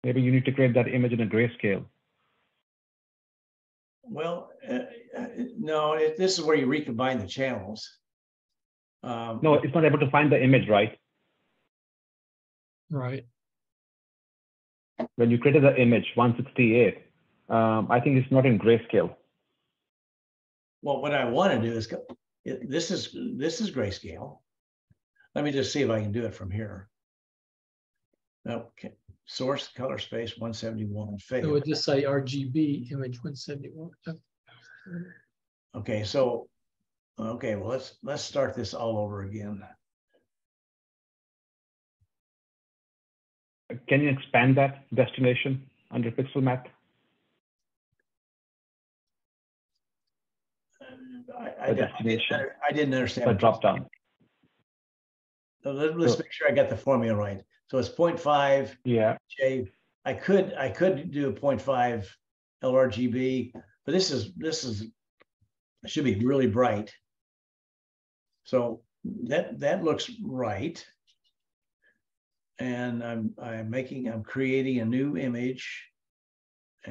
Speaker 9: Maybe you need to create that image in a grayscale.
Speaker 1: Well, no, this is where you recombine the channels.
Speaker 9: No, it's not able to find the image, right?
Speaker 6: Right.
Speaker 9: When you created the image 168, I think it's not in grayscale.
Speaker 1: Well, what I want to do is this is grayscale. Let me just see if I can do it from here. Okay, source color space 171
Speaker 6: It would just say RGB image 171.
Speaker 1: Okay, so okay, well let's start this all over again.
Speaker 9: Can you expand that destination under pixel map?
Speaker 1: I didn't understand.
Speaker 9: The drop down.
Speaker 1: So let's make sure I got the formula right. So it's 0.5.
Speaker 9: Yeah.
Speaker 1: I could do a 0.5 LRGB, but this should be really bright. So that looks right. And I'm creating a new image.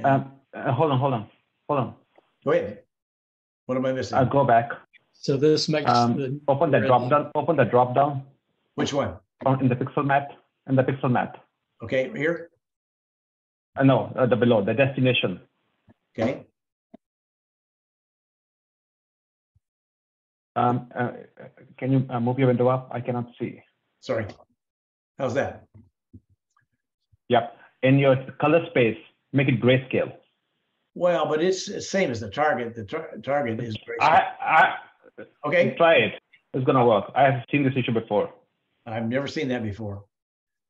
Speaker 9: Hold on.
Speaker 1: Go ahead. What am I missing?
Speaker 9: I'll go back.
Speaker 6: So this makes
Speaker 9: open the drop down. Open the drop down.
Speaker 1: Which one?
Speaker 9: In the pixel map. In the pixel map.
Speaker 1: Okay, here.
Speaker 9: No, the below the destination.
Speaker 1: Okay.
Speaker 9: Can you move your window up? I cannot see.
Speaker 1: Sorry. How's that?
Speaker 9: Yep. In your color space, make it grayscale.
Speaker 1: Well, but it's the same as the target. The target is grayscale. Okay.
Speaker 9: Try it. It's gonna work. I have seen this issue before.
Speaker 1: I've never seen that before.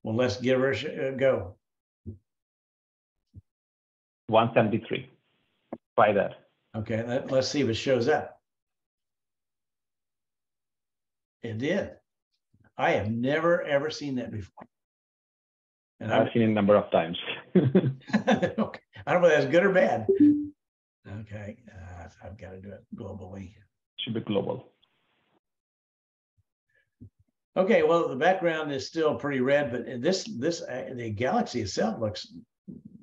Speaker 1: Well, let's give her a go.
Speaker 9: 173. Try that.
Speaker 1: Okay, let's see if it shows up. It did. I have never, ever seen that before. And
Speaker 9: I've seen it a number of times.
Speaker 1: Okay. I don't know if that's good or bad. Okay, I've got to do it globally.
Speaker 9: Should be global.
Speaker 1: Okay, well, the background is still pretty red, but the galaxy itself looks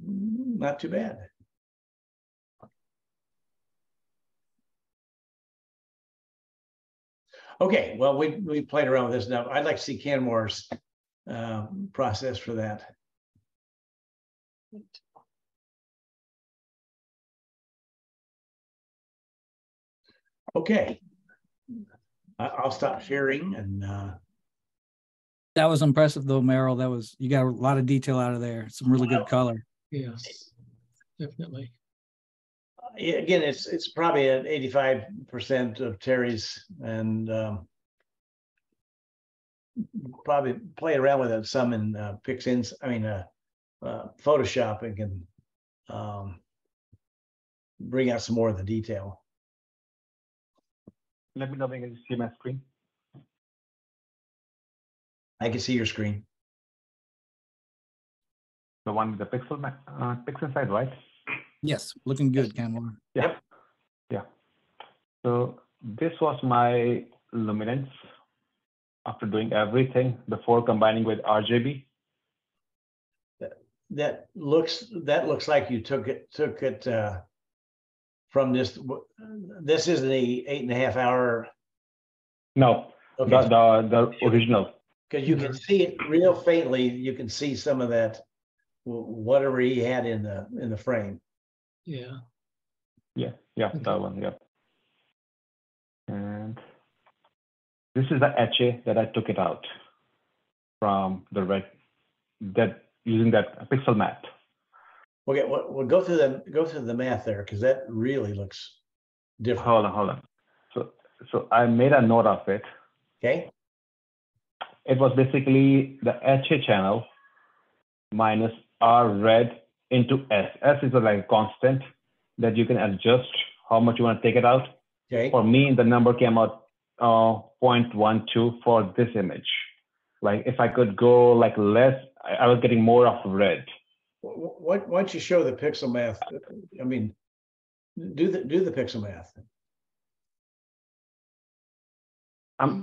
Speaker 1: not too bad. Okay, well, we played around with this now. I'd like to see Canmore's process for that. Okay, I'll stop sharing and.
Speaker 3: That was impressive though, Merrill. You got a lot of detail out of there. Some really good color.
Speaker 6: Yes, definitely.
Speaker 1: Again, it's probably at 85% of Terry's, and probably play around with it some in Photoshop, and can bring out some more of the detail.
Speaker 9: Let me know when you can see my screen.
Speaker 1: I can see your screen.
Speaker 9: The one with the pixel side, right?
Speaker 3: Yes, looking good, Canmore.
Speaker 9: Yeah. Yep. Yeah. So this was my luminance after doing everything before combining with RGB.
Speaker 1: That looks like you took it from this. This is the 8.5 hour.
Speaker 9: No,
Speaker 1: Okay.
Speaker 9: the original.
Speaker 1: Because you can see it real faintly. You can see some of that, whatever he had in the frame.
Speaker 6: Yeah.
Speaker 9: Yeah, that one, yeah. And this is the HA that I took it out from the red, that using that pixel math.
Speaker 1: Okay, we'll go through the math there, because that really looks different.
Speaker 9: Hold on. So I made a note of it.
Speaker 1: Okay.
Speaker 9: It was basically the HA channel minus R red into S. S is like a constant that you can adjust how much you want to take it out.
Speaker 1: Okay.
Speaker 9: For me, the number came out 0.12 for this image. Like if I could go like less, I was getting more of red.
Speaker 1: Why don't you show the pixel math? I mean, do the pixel math.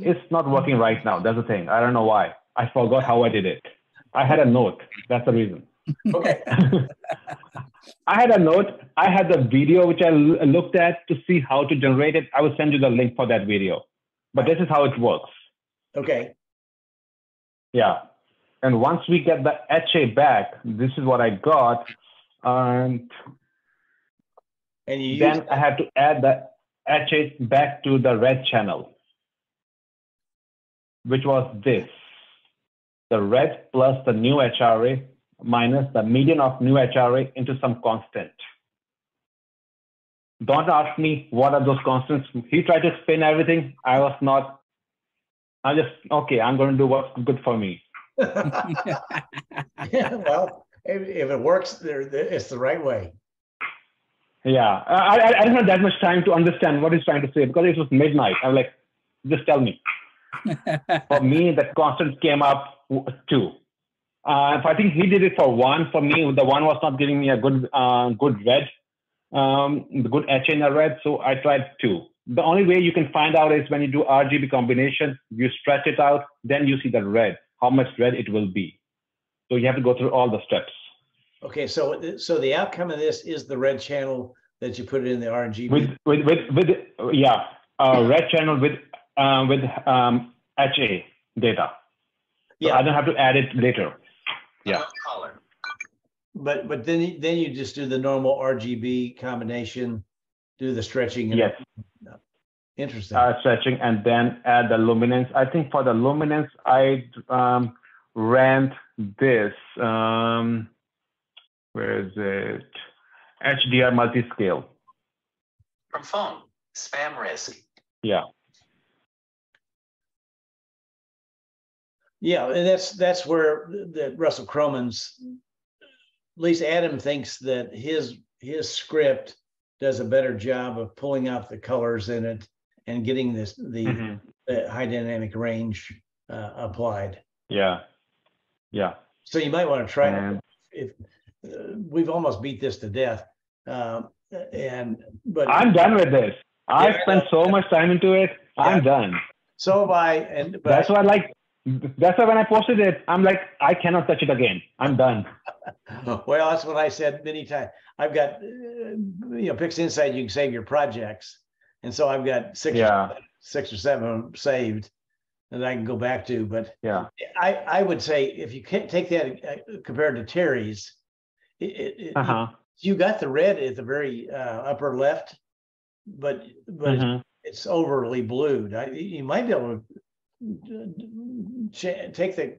Speaker 9: It's not working right now. That's the thing. I don't know why. I forgot how I did it. I had a note. That's the reason.
Speaker 1: Okay.
Speaker 9: I had a note. I had the video which I looked at to see how to generate it. I will send you the link for that video. But this is how it works.
Speaker 1: Okay.
Speaker 9: Yeah. And once we get the HA back, this is what I got. And then I had to add the HA back to the red channel, which was this. The red plus the new HRA minus the median of new HRA into some constant. Don't ask me what are those constants. He tried to explain everything. I was not. I'm just, okay, I'm going to do what's good for me.
Speaker 1: Yeah, well, if it works, it's the right way.
Speaker 9: Yeah, I didn't have that much time to understand what he's trying to say because it was midnight. I'm like, just tell me. For me, the constant came up 2. I think he did it for 1. For me, the 1 was not giving me a good red, the good HA in the red. So I tried 2. The only way you can find out is when you do RGB combination, you stretch it out, then you see the red, how much red it will be. So you have to go through all the steps. Okay,
Speaker 1: so the outcome of this is the red channel that you put it in the RGB.
Speaker 9: With red channel with HA data. So yeah, I don't have to add it later. Yeah.
Speaker 1: But then you just do the normal RGB combination, do the stretching. And
Speaker 9: yes.
Speaker 1: Interesting.
Speaker 9: Stretching and then add the luminance. I think for the luminance, I ran this. Where is it? HDR multi-scale.
Speaker 10: From phone, spam risk.
Speaker 9: Yeah.
Speaker 1: Yeah, and that's where Russell Croman's, at least Adam thinks that his script does a better job of pulling out the colors in it and getting the high dynamic range applied.
Speaker 9: Yeah. Yeah.
Speaker 1: So you might want to try it. If we've almost beat this to death, but
Speaker 9: I'm done with this. I spent so much time into it. I'm done.
Speaker 1: So have I.
Speaker 9: That's why that's why when I posted it, I'm like, I cannot touch it again. I'm done.
Speaker 1: Well, that's what I said many times. I've got, PixInsight, you can save your projects. And so I've got 6 or 7 saved that I can go back to. But yeah, I would say if you can't take that compared to Terry's, you got the red at the very upper left, but it's overly blued. You might be able to take the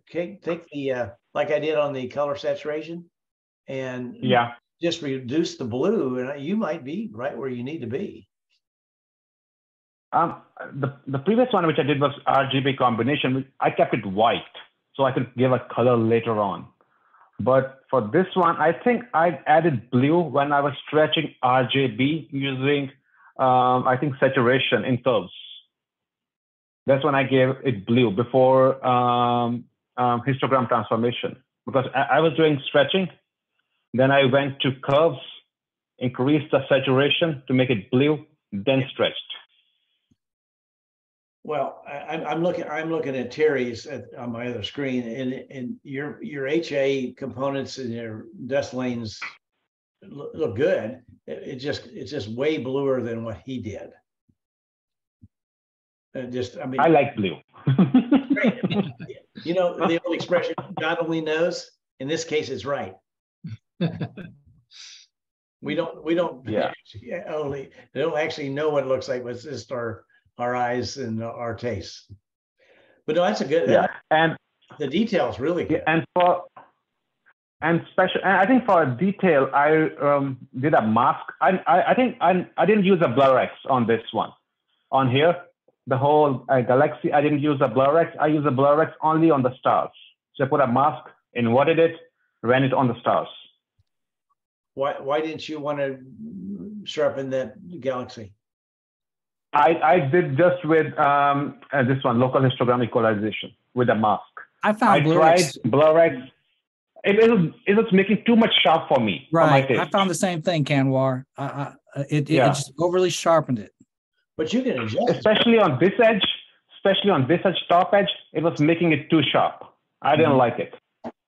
Speaker 1: like I did on the color saturation and just reduce the blue, and you might be right where you need to be.
Speaker 9: The previous one which I did was RGB combination. I kept it white so I could give a color later on. But for this one, I think I added blue when I was stretching RGB using I think saturation in curves. That's when I gave it blue before histogram transformation, because I was doing stretching. Then I went to curves, increased the saturation to make it blue, then stretched.
Speaker 1: Well, I'm looking at Terry's on my other screen, and your HA components and your dust lanes look good. It's just way bluer than what he did. I mean,
Speaker 9: I like blue.
Speaker 1: You know, the old expression, God only knows. In this case, it's right. We don't
Speaker 9: Yeah.
Speaker 1: they don't actually know what it looks like, but it's just our eyes and our tastes. But no, that's a good,
Speaker 9: Yeah, and
Speaker 1: the detail's really good.
Speaker 9: and I think for detail, I did a mask. I think I didn't use a BlurX on this one. On here, the whole galaxy, I didn't use a BlurX. I use a BlurX only on the stars. So I put a mask, inverted it, ran it on the stars.
Speaker 1: Why didn't you want to sharpen that galaxy?
Speaker 9: I did just with this one, local histogram equalization with a mask.
Speaker 3: I found
Speaker 9: tried BlurX. It was making too much sharp for me.
Speaker 3: Right.
Speaker 9: For my
Speaker 3: I found the same thing, Kanwar. It just overly sharpened it.
Speaker 1: But you can adjust.
Speaker 9: Especially on this edge, top edge, it was making it too sharp. I didn't like it.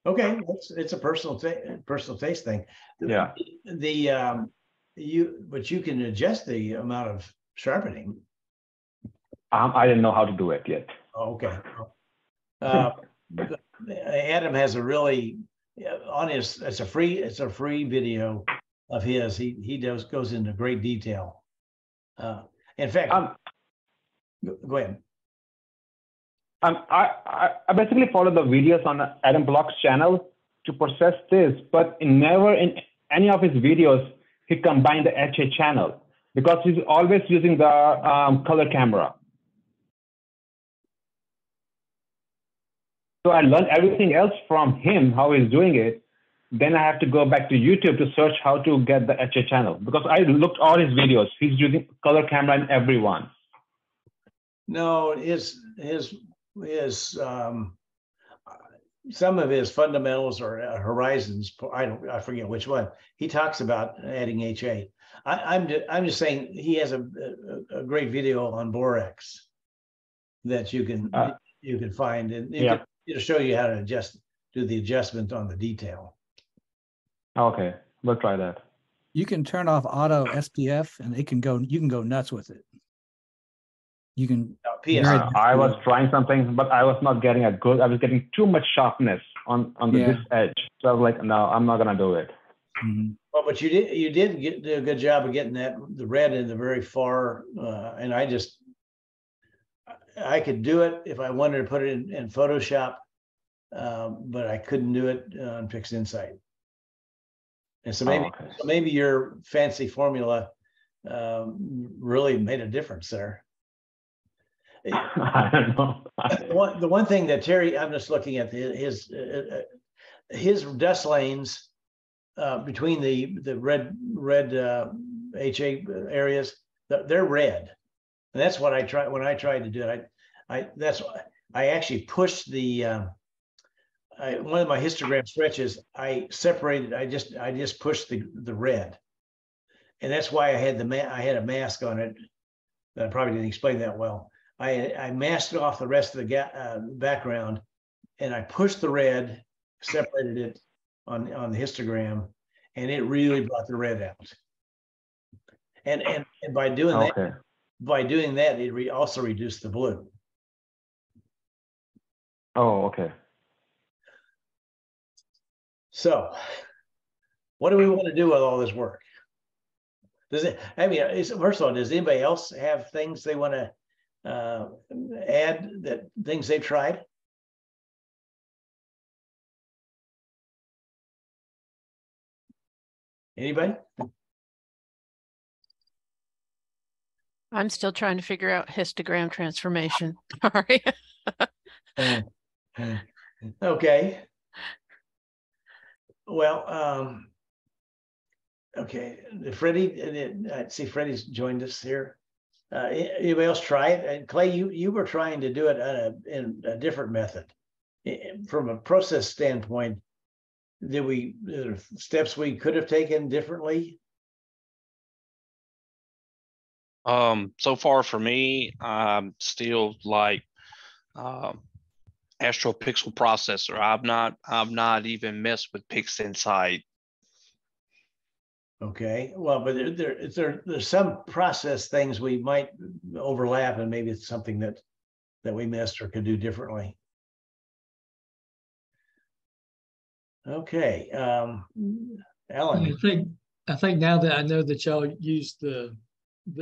Speaker 1: Okay, it's a personal taste thing.
Speaker 9: Yeah.
Speaker 1: But you can adjust the amount of sharpening.
Speaker 9: I didn't know how to do it yet.
Speaker 1: Oh, okay. Adam has a really on his. It's a free video of his. He goes into great detail. In fact, go ahead.
Speaker 9: I basically follow the videos on Adam Block's channel to process this, but never in any of his videos he combined the HA channel because he's always using the color camera. So I learned everything else from him, how he's doing it. Then I have to go back to YouTube to search how to get the HA channel because I looked all his videos. He's using color camera in every one.
Speaker 1: No, some of his fundamentals or horizons. I forget which one. He talks about adding HA. I'm just saying he has a great video on Borax that you can find, and it'll show you how to do the adjustment on the detail.
Speaker 9: Okay, we'll try that.
Speaker 3: You can turn off auto SPF, and you can go nuts with it. You can.
Speaker 9: I was trying something, but I was not getting I was getting too much sharpness on this edge. So I was like, no, I'm not gonna do it.
Speaker 3: Mm-hmm.
Speaker 1: Well, but you did do a good job of getting the red in the very far, and I could do it if I wanted to put it in Photoshop, but I couldn't do it on PixInsight. And so maybe your fancy formula really made a difference there.
Speaker 9: I don't know.
Speaker 1: The one thing that Terry, I'm just looking at his dust lanes between the red HA areas, they're red, and that's what I tried when I tried to do it. I actually pushed the one of my histogram stretches. I separated. I just pushed the red, and that's why I had a mask on it. I probably didn't explain that well. I masked off the rest of the background, and I pushed the red, separated it on the histogram, and it really brought the red out. And by doing that, it also reduced the blue.
Speaker 9: Oh, okay.
Speaker 1: So, what do we want to do with all this work? First of all, does anybody else have things they want to add, things they've tried? Anybody?
Speaker 7: I'm still trying to figure out histogram transformation. Sorry.
Speaker 1: Okay. Well, okay. Freddie, I see Freddie's joined us here. Anybody else try it? And Clay, you were trying to do it in a different method. From a process standpoint, there steps we could have taken differently?
Speaker 2: So far for me, I'm still like AstroPixel processor. I've not even messed with PixInsight.
Speaker 1: Okay, well, but there's some process things we might overlap, and maybe it's something that we missed or could do differently. Okay, Alan.
Speaker 6: I think now that I know that y'all used the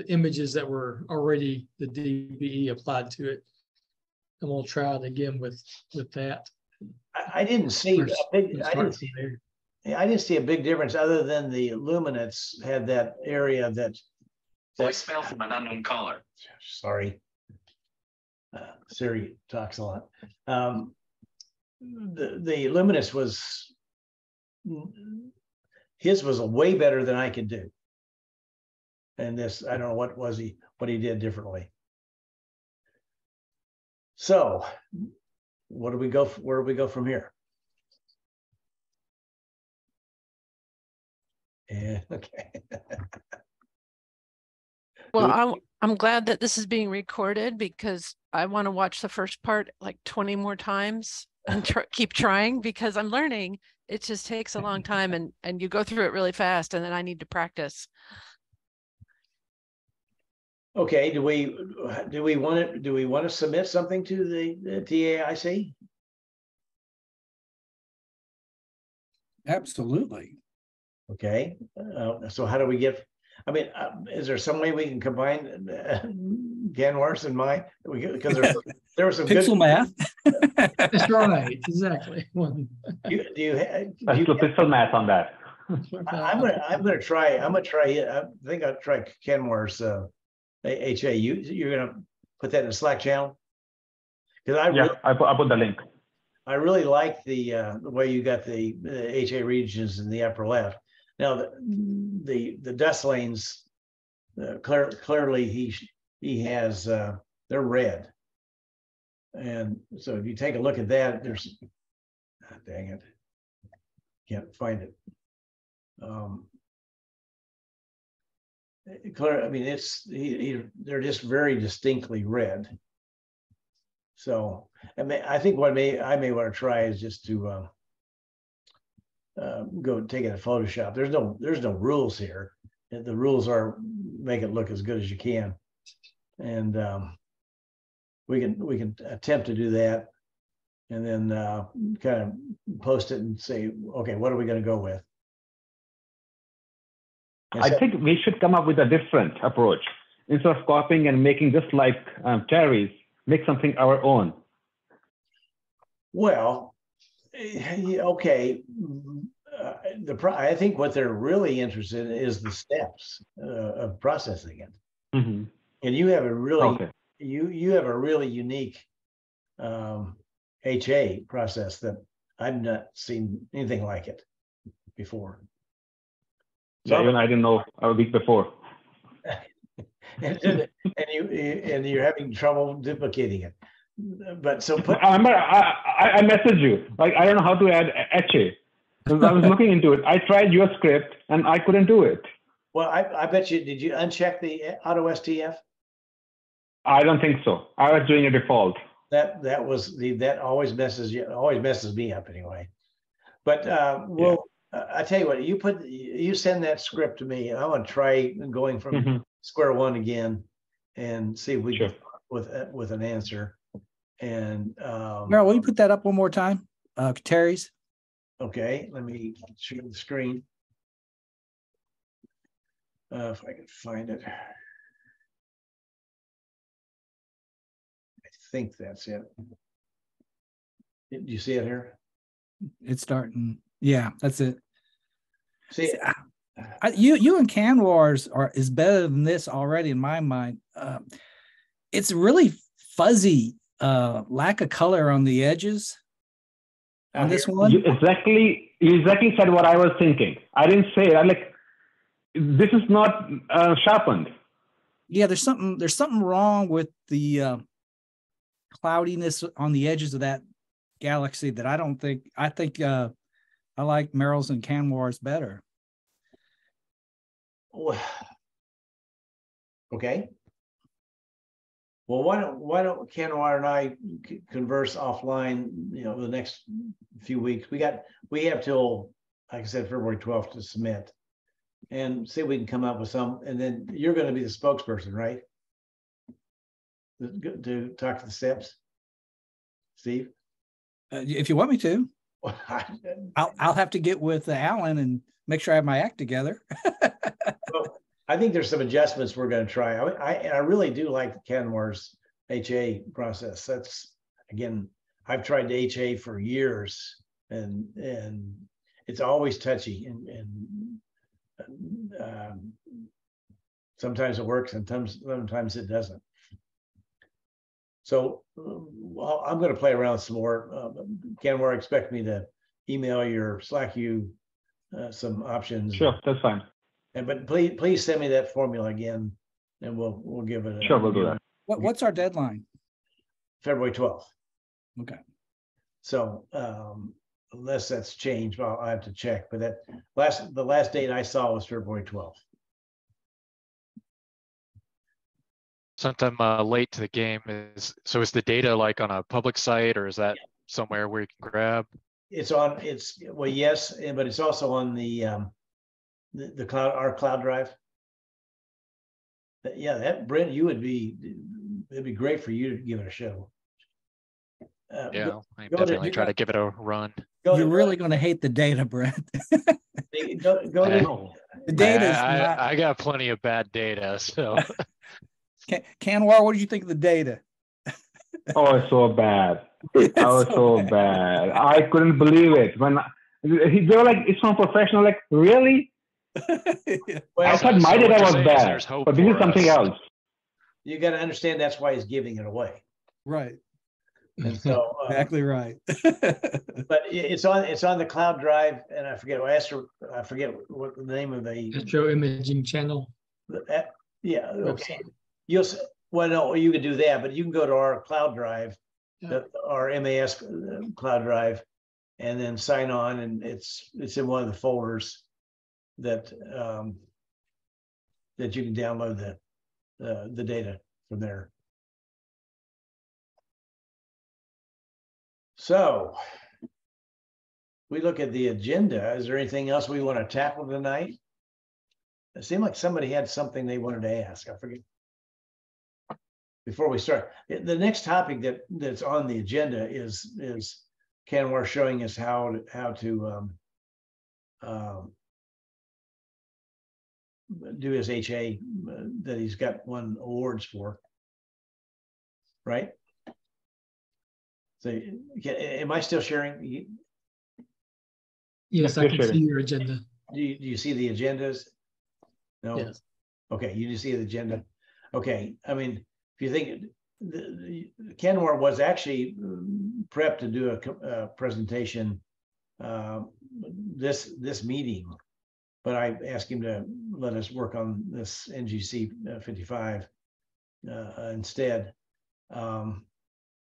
Speaker 6: images that were already the DBE applied to it, I'm gonna try it again with that.
Speaker 1: I didn't see I didn't see a big difference other than the luminance had that area that.
Speaker 10: Voicemail from an unknown caller.
Speaker 1: Sorry. Siri talks a lot. The luminance was, his was way better than I could do. And this, I don't know what he did differently. So where do we go from here? Yeah, okay.
Speaker 7: Well, I'm glad that this is being recorded because I want to watch the first part like 20 more times and keep trying, because I'm learning. It just takes a long time, and you go through it really fast, and then I need to practice.
Speaker 1: Okay, do we want to submit something to the TAIC?
Speaker 3: Absolutely.
Speaker 1: Okay, so how do we get? I mean, is there some way we can combine Canwars and mine? Because there was some
Speaker 3: pixel math.
Speaker 6: That's right, exactly.
Speaker 1: Do you
Speaker 9: pixel math on that?
Speaker 1: I'm gonna try it. I think I'll try Canwars HA. You're gonna put that in the Slack channel? Because
Speaker 9: I put the link.
Speaker 1: I really like the way you got the HA regions in the upper left. Now the dust lanes, clearly he has they're red, and so if you take a look at that, there's dang it, can't find it. Clear, I mean they're just very distinctly red. So I think what I may want to try is just to go take it to Photoshop. There's no rules here. The rules are make it look as good as you can, and we can attempt to do that, and then kind of post it and say, okay, what are we going to go with? And
Speaker 9: I think we should come up with a different approach. Instead of copying and making just like Terry's, make something our own.
Speaker 1: Well, okay. I think what they're really interested in is the steps of processing it.
Speaker 9: Mm-hmm.
Speaker 1: And you have a really you have a really unique HA process that I've not seen anything like it before. So,
Speaker 9: yeah, even I didn't know a week before.
Speaker 1: and you're having trouble duplicating it. But so
Speaker 9: I messaged you, like I don't know how to add HA. I was looking into it. I tried your script and I couldn't do it.
Speaker 1: Well, I bet you, did you uncheck the auto STF?
Speaker 9: I don't think so. I was doing a default.
Speaker 1: That always messes me up anyway. But I tell you what, you send that script to me, and I want to try going from square one again and see if we can with an answer. And
Speaker 3: Meryl, will you put that up one more time? Terry's.
Speaker 1: Okay, let me share the screen. If I can find it. I think that's it. Do you see it here?
Speaker 3: It's starting. Yeah, that's it.
Speaker 1: See,
Speaker 3: you and Canwars is better than this already in my mind. It's really fuzzy, lack of color on the edges. On this one,
Speaker 9: you exactly said what I was thinking. I didn't say it. I'm like, this is not sharpened.
Speaker 3: Yeah, there's something wrong with the cloudiness on the edges of that galaxy that I don't think. I think I like Merrill's and Canwar's better.
Speaker 1: Okay. Well, why don't Canwar and I converse offline? You know, the next few weeks. We have till, like I said, February 12th to submit, and see if we can come up with some, and then you're going to be the spokesperson, right? To talk to the steps, Steve?
Speaker 3: If you want me to, I'll have to get with Alan and make sure I have my act together.
Speaker 1: Well, I think there's some adjustments we're going to try. I really do like the Canwar's HA process. That's, again, I've tried the HA for years, and it's always touchy, and sometimes it works and sometimes it doesn't. So well, I'm going to play around some more. Canwar, expect me to email you or Slack you some options.
Speaker 9: Sure, that's fine.
Speaker 1: But please send me that formula again, and we'll give it.
Speaker 9: Sure, we'll do that.
Speaker 3: What's our deadline?
Speaker 1: February 12th.
Speaker 3: Okay.
Speaker 1: So unless that's changed, I have to check. But the last date I saw was February 12th.
Speaker 5: Sometime late to the game is the data like on a public site, or is that somewhere where you can grab?
Speaker 1: Well, yes, but it's also on the cloud, our cloud drive. Yeah, that Brent, it'd be great for you to give it a show.
Speaker 5: Yeah, I definitely try to give it a run.
Speaker 3: You're really going to hate the data, Brent.
Speaker 1: The
Speaker 3: data
Speaker 5: I got plenty of bad data, so.
Speaker 3: Canwar, what did you think of the data?
Speaker 9: Oh, it's so bad. It was so bad. I couldn't believe it. When they were like, it's not professional. Like, really? Well, I thought my data was bad, but this is something else.
Speaker 1: You got to understand that's why he's giving it away.
Speaker 3: Right.
Speaker 1: And so
Speaker 3: exactly right.
Speaker 1: But it's on the cloud drive, and I forget what the name of the
Speaker 6: Astro imaging channel.
Speaker 1: Yeah. Okay. No, you can do that, but you can go to our cloud drive, our MAS cloud drive, and then sign on, and it's in one of the folders that that you can download the data from there. So we look at the agenda. Is there anything else we want to tackle tonight? It seemed like somebody had something they wanted to ask. I forget. Before we start, the next topic that's on the agenda is Canwar showing us how to do his HA that he's got won awards for, right? So, am I still sharing?
Speaker 6: Yes, I can see your agenda.
Speaker 1: Do you see the agendas? No.
Speaker 6: Yes.
Speaker 1: Okay, you just see the agenda. Okay, I mean, if you think Canwar was actually prepped to do a presentation this meeting, but I asked him to let us work on this NGC 55 instead.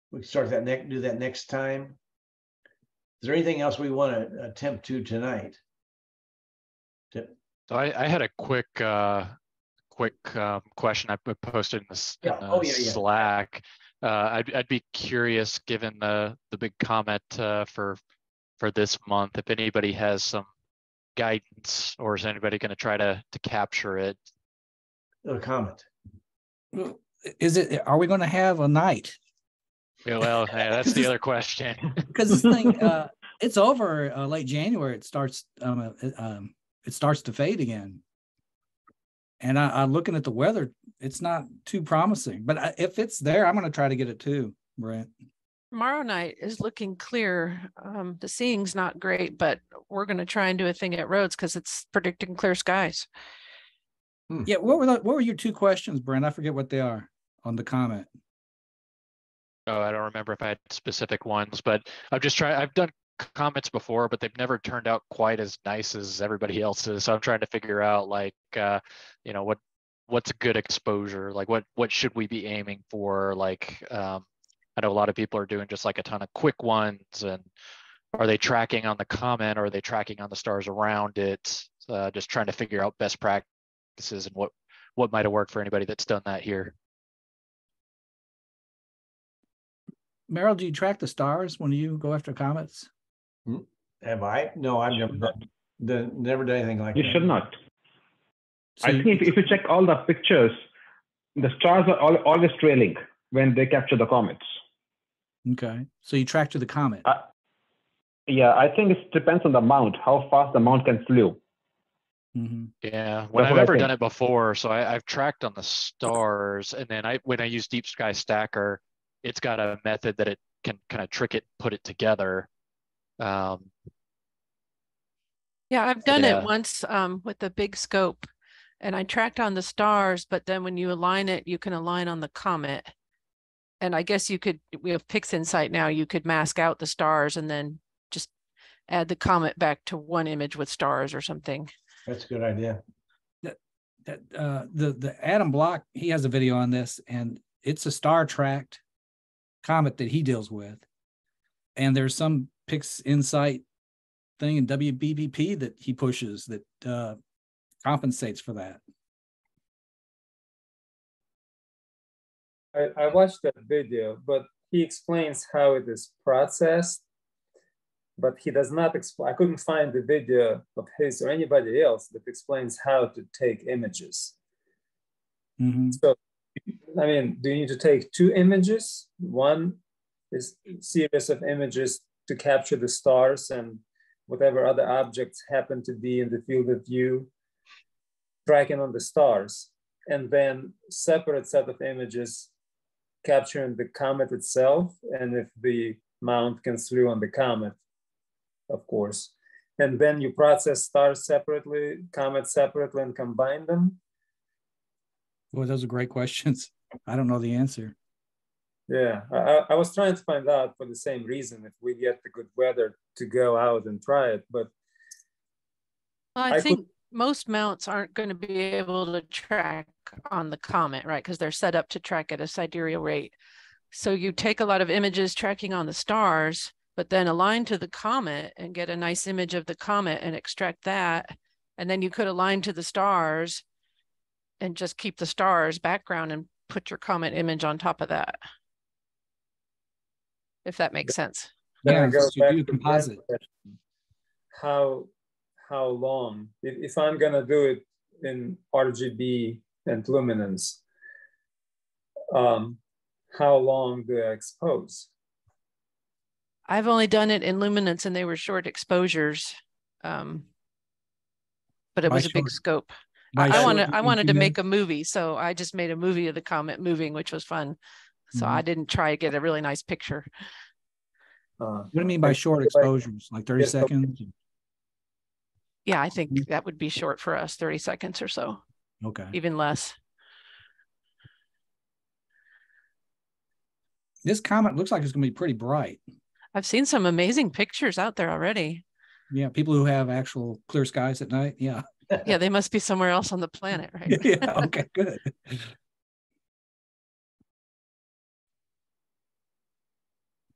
Speaker 1: We can start that do that next time. Is there anything else we want to attempt to tonight?
Speaker 5: So I had a quick question I posted in the Slack. I'd be curious, given the big comment for this month, if anybody has some guidance, or is anybody going to try to capture it?
Speaker 1: A comment.
Speaker 3: Are we going to have a night?
Speaker 5: Yeah, well, that's the other question.
Speaker 3: Because this thing, it's over late January. It starts to fade again. And I'm looking at the weather. It's not too promising. But if it's there, I'm going to try to get it too, Brent.
Speaker 7: Tomorrow night is looking clear. The seeing's not great, but we're going to try and do a thing at Rhodes because it's predicting clear skies.
Speaker 3: Yeah, what were your two questions, Brent? I forget what they are on the comment.
Speaker 5: Oh, I don't remember if I had specific ones, but I've done comments before, but they've never turned out quite as nice as everybody else's. So I'm trying to figure out, like, what's a good exposure? Like, what should we be aiming for? Like, I know a lot of people are doing just like a ton of quick ones, and are they tracking on the comment, or are they tracking on the stars around it? Just trying to figure out best practices and what might have worked for anybody that's done that here.
Speaker 3: Merrill, do you track the stars when you go after comets?
Speaker 1: Have I? No, I've never done anything like that.
Speaker 9: You should not.
Speaker 3: So
Speaker 9: I think if you check all the pictures, the stars are always trailing when they capture the comets.
Speaker 3: okay. So you track to the comet.
Speaker 9: Yeah, I think it depends on the mount, how fast the mount can flew.
Speaker 3: Mm-hmm.
Speaker 5: Yeah, when
Speaker 9: That's
Speaker 5: I've
Speaker 9: what I
Speaker 5: ever
Speaker 9: think.
Speaker 5: done it before, so I've tracked on the stars, and then when I use Deep Sky Stacker, it's got a method that it can kind of trick it, put it together.
Speaker 7: Yeah, I've done it
Speaker 5: yeah.
Speaker 7: once with a big scope, and I tracked on the stars, but then when you align it, you can align on the comet. And I guess you could, we have PixInsight now, you could mask out the stars and then just add the comet back to one image with stars or something.
Speaker 1: That's a good idea.
Speaker 3: The Adam Block, he has a video on this, and it's a star tracked comet that he deals with. And there's some PixInsight thing in WBPP that he pushes that compensates for that.
Speaker 8: I watched that video, but he explains how it is processed, but he does not explain. I couldn't find the video of his or anybody else that explains how to take images.
Speaker 3: Mm-hmm.
Speaker 8: So, I mean, do you need to take two images? One is a series of images to capture the stars and whatever other objects happen to be in the field of view, tracking on the stars, and then separate set of images capturing the comet itself, and if the mount can slew on the comet, of course. And then you process stars separately, comets separately, and combine them.
Speaker 3: Well, those are great questions. I don't know the answer.
Speaker 8: Yeah, I was trying to find out for the same reason, if we get the good weather to go out and try it, but
Speaker 7: Well, I think most mounts aren't going to be able to track on the comet, right? Because they're set up to track at a sidereal rate. So you take a lot of images tracking on the stars, but then align to the comet and get a nice image of the comet and extract that. And then you could align to the stars and just keep the stars background and put your comet image on top of that. If that makes sense.
Speaker 3: Yeah,
Speaker 8: go
Speaker 3: you
Speaker 8: back
Speaker 3: do
Speaker 8: to
Speaker 3: composite.
Speaker 8: that question. How long? If I'm gonna do it in RGB and luminance, how long do I expose?
Speaker 7: I've only done it in luminance and they were short exposures, but it was a big scope. I wanted to make a movie, so I just made a movie of the comet moving, which was fun. So I didn't try to get a really nice picture.
Speaker 3: What do you mean by short exposures? Like 30 seconds?
Speaker 7: Yeah, I think that would be short for us, 30 seconds or so.
Speaker 3: Okay.
Speaker 7: Even less.
Speaker 3: This comet looks like it's going to be pretty bright.
Speaker 7: I've seen some amazing pictures out there already.
Speaker 3: Yeah, people who have actual clear skies at night. Yeah.
Speaker 7: Yeah, they must be somewhere else on the planet, right?
Speaker 3: Yeah, okay, good.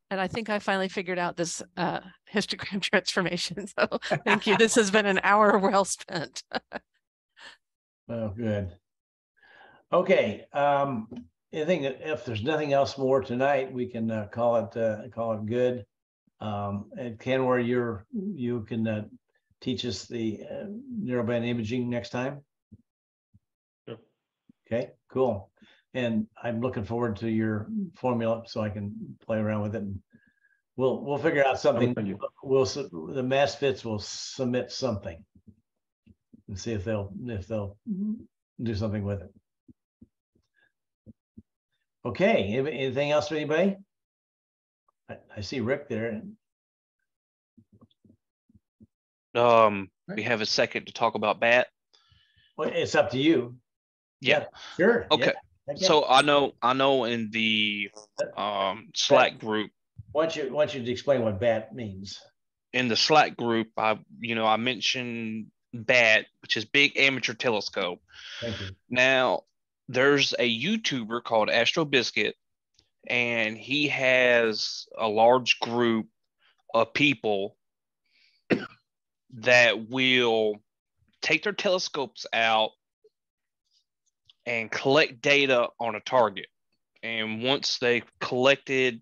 Speaker 7: And I think I finally figured out this histogram transformation. So thank you. This has been an hour well spent.
Speaker 1: Oh, good. Okay. If there's nothing else more tonight, we can call it good. And Ken, where you can teach us the narrowband imaging next time.
Speaker 9: Sure. Okay,
Speaker 1: cool. And I'm looking forward to your formula so I can play around with it. And we'll figure out something. The mass fits will submit something and see if they'll do something with it. Okay. Anything else for anybody? I see Rick there.
Speaker 2: We have a second to talk about BAT.
Speaker 1: Well, it's up to you.
Speaker 2: Yeah.
Speaker 1: Sure.
Speaker 2: Okay.
Speaker 1: Yeah.
Speaker 2: So I know in the Slack group.
Speaker 1: Why don't you explain what BAT means?
Speaker 2: In the Slack group, I mentioned BAT, which is Big Amateur Telescope.
Speaker 1: Thank you.
Speaker 2: Now, there's a YouTuber called Astro Biscuit, and he has a large group of people that will take their telescopes out and collect data on a target. And once they've collected,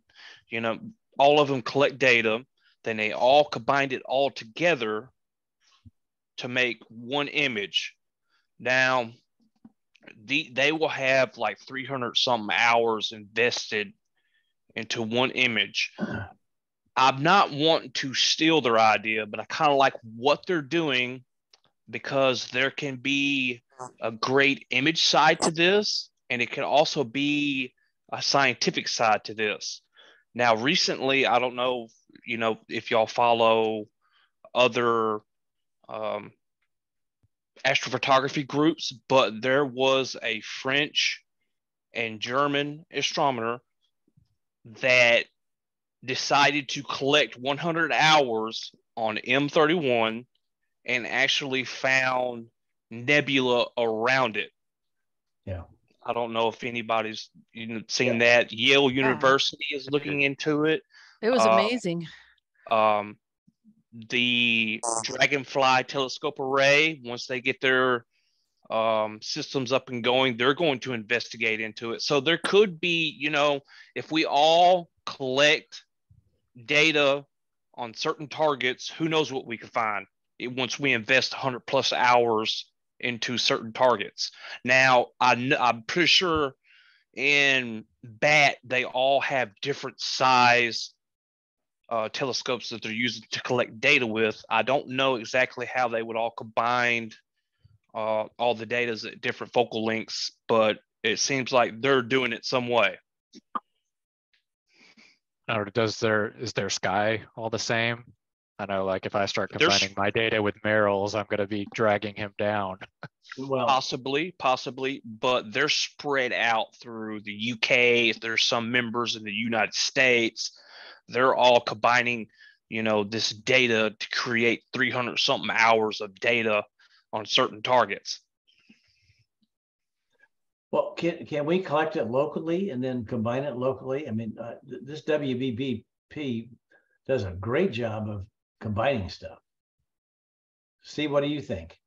Speaker 2: all of them collect data, then they all combine it all together to make one image. Now, they will have like 300 something hours invested into one image. I'm not wanting to steal their idea, but I kind of like what they're doing, because there can be a great image side to this, and it can also be a scientific side to this. Now, recently, I don't know, if y'all follow other astrophotography groups, but there was a French and German astronomer that decided to collect 100 hours on M31 and actually found nebula around it.
Speaker 1: Yeah.
Speaker 2: I don't know if anybody's seen that. Yale University is looking into it.
Speaker 7: It was amazing.
Speaker 2: The Dragonfly telescope array, once they get their systems up and going, they're going to investigate into it. So there could be, if we all collect data on certain targets, who knows what we could find once we invest 100 plus hours into certain targets. Now, I'm pretty sure in BAT, they all have different size telescopes that they're using to collect data with. I don't know exactly how they would all combine all the data at different focal lengths, but it seems like they're doing it some way.
Speaker 5: Or is their sky all the same? I know, like, if I start combining my data with Merrill's, I'm going to be dragging him down.
Speaker 2: Well, possibly, but they're spread out through the UK. There's some members in the United States. They're all combining, this data to create 300 something hours of data on certain targets.
Speaker 1: Well, can we collect it locally and then combine it locally? I mean, this WBBP does a great job of combining stuff. Steve, what do you think?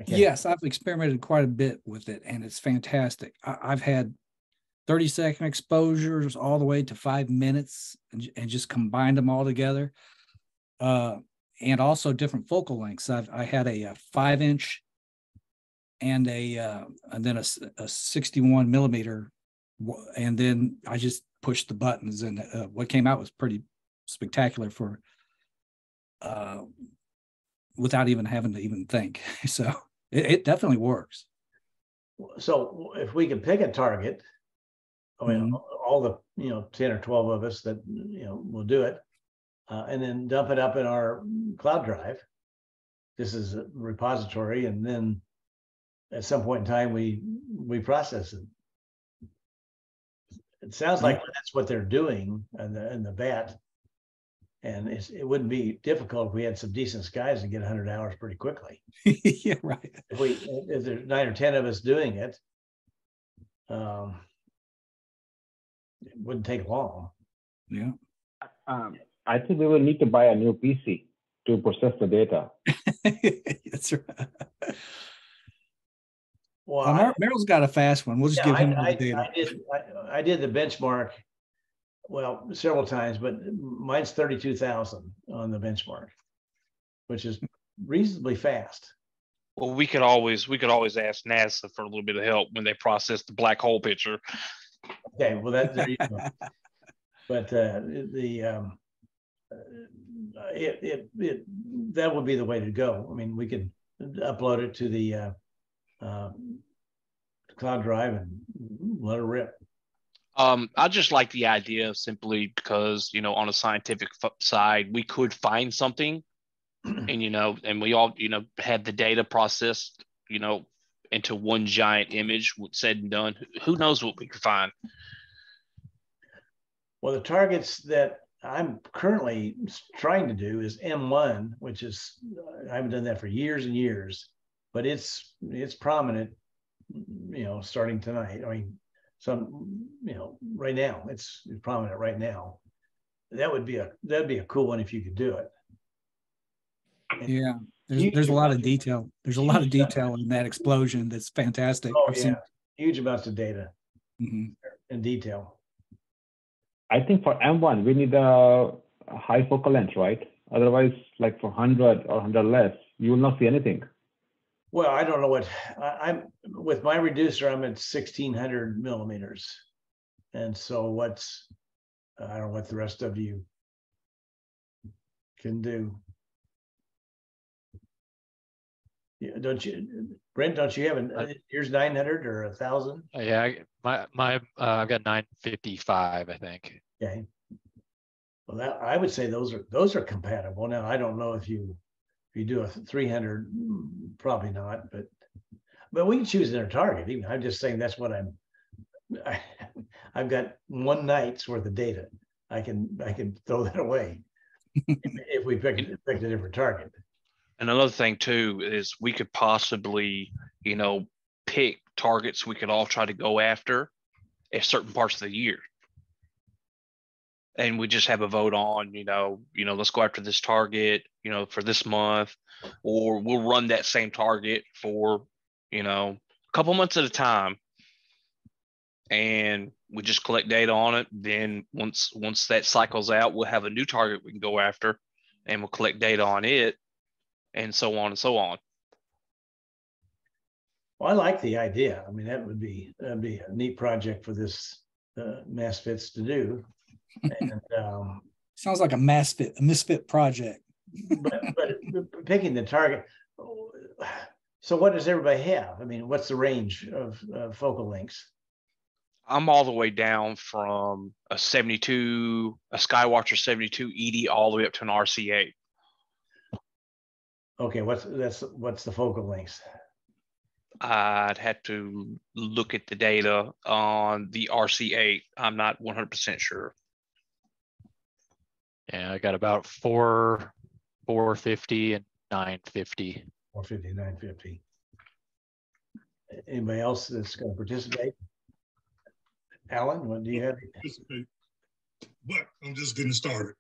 Speaker 3: Okay. Yes, I've experimented quite a bit with it, and it's fantastic. I've had 30-second exposures all the way to 5 minutes, and just combined them all together. And also different focal lengths. I had a 5-inch and then a 61 millimeter, and then I just pushed the buttons, and what came out was pretty spectacular for without even having to even think. So it definitely works.
Speaker 1: So if we can pick a target, I mean, all the 10 or 12 of us that will do it. And then dump it up in our cloud drive. This is a repository, and then at some point in time we process it. It sounds like that's what they're doing in the BAT, and it wouldn't be difficult if we had some decent skies to get 100 hours pretty quickly.
Speaker 3: Yeah, right.
Speaker 1: If there's 9 or 10 of us doing it, it wouldn't take long.
Speaker 3: Yeah.
Speaker 9: I think we will need to buy a new PC to process the data.
Speaker 3: That's right.
Speaker 1: Well,
Speaker 3: Merrill's got a fast one. We'll just give him the data.
Speaker 1: I did the benchmark, several times, but mine's 32,000 on the benchmark, which is reasonably fast.
Speaker 2: Well, we could always ask NASA for a little bit of help when they process the black hole picture.
Speaker 1: Okay, well there you go. But that would be the way to go. I mean, we could upload it to the cloud drive and let it rip.
Speaker 2: I just like the idea simply because, on a scientific side, we could find something and, and we all, had the data processed, into one giant image, said and done. Who knows what we could find?
Speaker 1: Well, the targets that I'm currently trying to do is M1, which is, I haven't done that for years and years, but it's prominent, starting tonight. I mean, right now, it's prominent right now. That'd be a cool one if you could do it.
Speaker 3: Yeah, there's a lot of detail. There's a lot of detail in that explosion. That's fantastic.
Speaker 1: Oh, yeah, huge amounts of data in detail.
Speaker 9: I think for M1, we need a high focal length, right? Otherwise, like for 100 or 100 less, you will not see anything.
Speaker 1: Well, I don't know what I'm with my reducer. I'm at 1600 millimeters, and so what's I don't know what the rest of you can do. Yeah, don't you, Brent? Don't you have here's 900 or 1000?
Speaker 5: Yeah, I've got 955, I think.
Speaker 1: Okay. Well, that I would say those are compatible. Now I don't know if you do a 300, probably not, but we can choose their target. Even I'm just saying that's what I've got one night's worth of data. I can throw that away if we pick a different target.
Speaker 2: And another thing too is we could possibly, pick targets we could all try to go after at certain parts of the year. And we just have a vote on, let's go after this target, for this month, or we'll run that same target for, a couple months at a time. And we just collect data on it. Then once that cycles out, we'll have a new target we can go after, and we'll collect data on it, and so on and so on.
Speaker 1: Well, I like the idea. I mean, that'd be a neat project for this Misfits to do. And
Speaker 3: sounds like a misfit project.
Speaker 1: but picking the target. So what does everybody have? I mean, what's the range of focal lengths?
Speaker 2: I'm all the way down from a 72, a Skywatcher 72 ED, all the way up to an RC8.
Speaker 1: Okay, what's the focal length?
Speaker 2: I'd have to look at the data on the RC8. I'm not 100% sure.
Speaker 5: Yeah, I got about 450 and 950.
Speaker 1: 450, 950. Anybody else that's going to participate? Alan, what do you have?
Speaker 11: But I'm just getting started.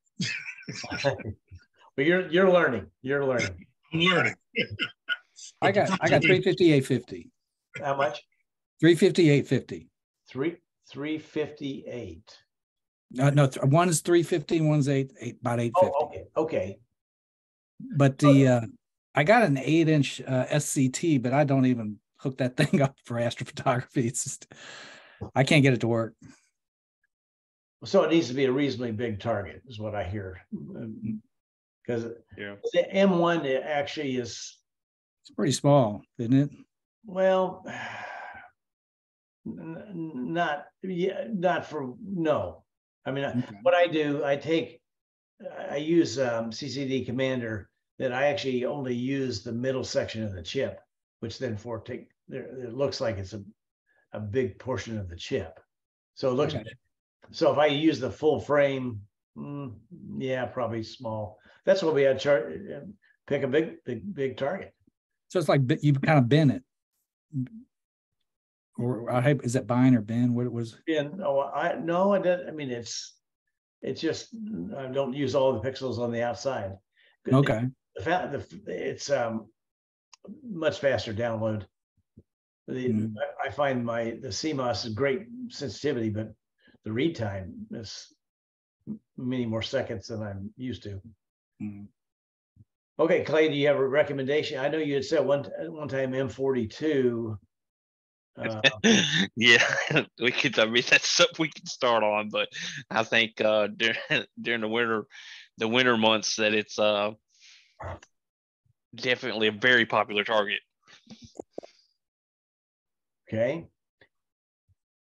Speaker 1: But you're learning. You're learning.
Speaker 11: I'm learning.
Speaker 3: I got 350, 850.
Speaker 1: How much?
Speaker 3: 350, 850.
Speaker 1: 358.
Speaker 3: No, one is 350, one's about 850.
Speaker 1: Oh, okay.
Speaker 3: But I got an 8-inch SCT, but I don't even hook that thing up for astrophotography. It's just I can't get it to work.
Speaker 1: So it needs to be a reasonably big target, is what I hear. Because the M1 it actually is.
Speaker 3: It's pretty small, isn't it?
Speaker 1: Well, not for no. I mean, what I do, I use CCD Commander that I actually only use the middle section of the chip, which then it looks like it's a big portion of the chip. So it looks, so if I use the full frame, yeah, probably small. That's what we had pick a big target.
Speaker 3: So it's like you kind of bend it. Or is that bind or bend? What it was?
Speaker 1: I didn't. I mean, it's just I don't use all the pixels on the outside.
Speaker 3: Okay.
Speaker 1: It's much faster download. I find the CMOS is great sensitivity, but the read time is many more seconds than I'm used to. Okay, Clay, do you have a recommendation? I know you had said one time M42.
Speaker 2: Yeah, we could. I mean, that's something we can start on, but I think during the winter months that it's definitely a very popular target.
Speaker 1: Okay.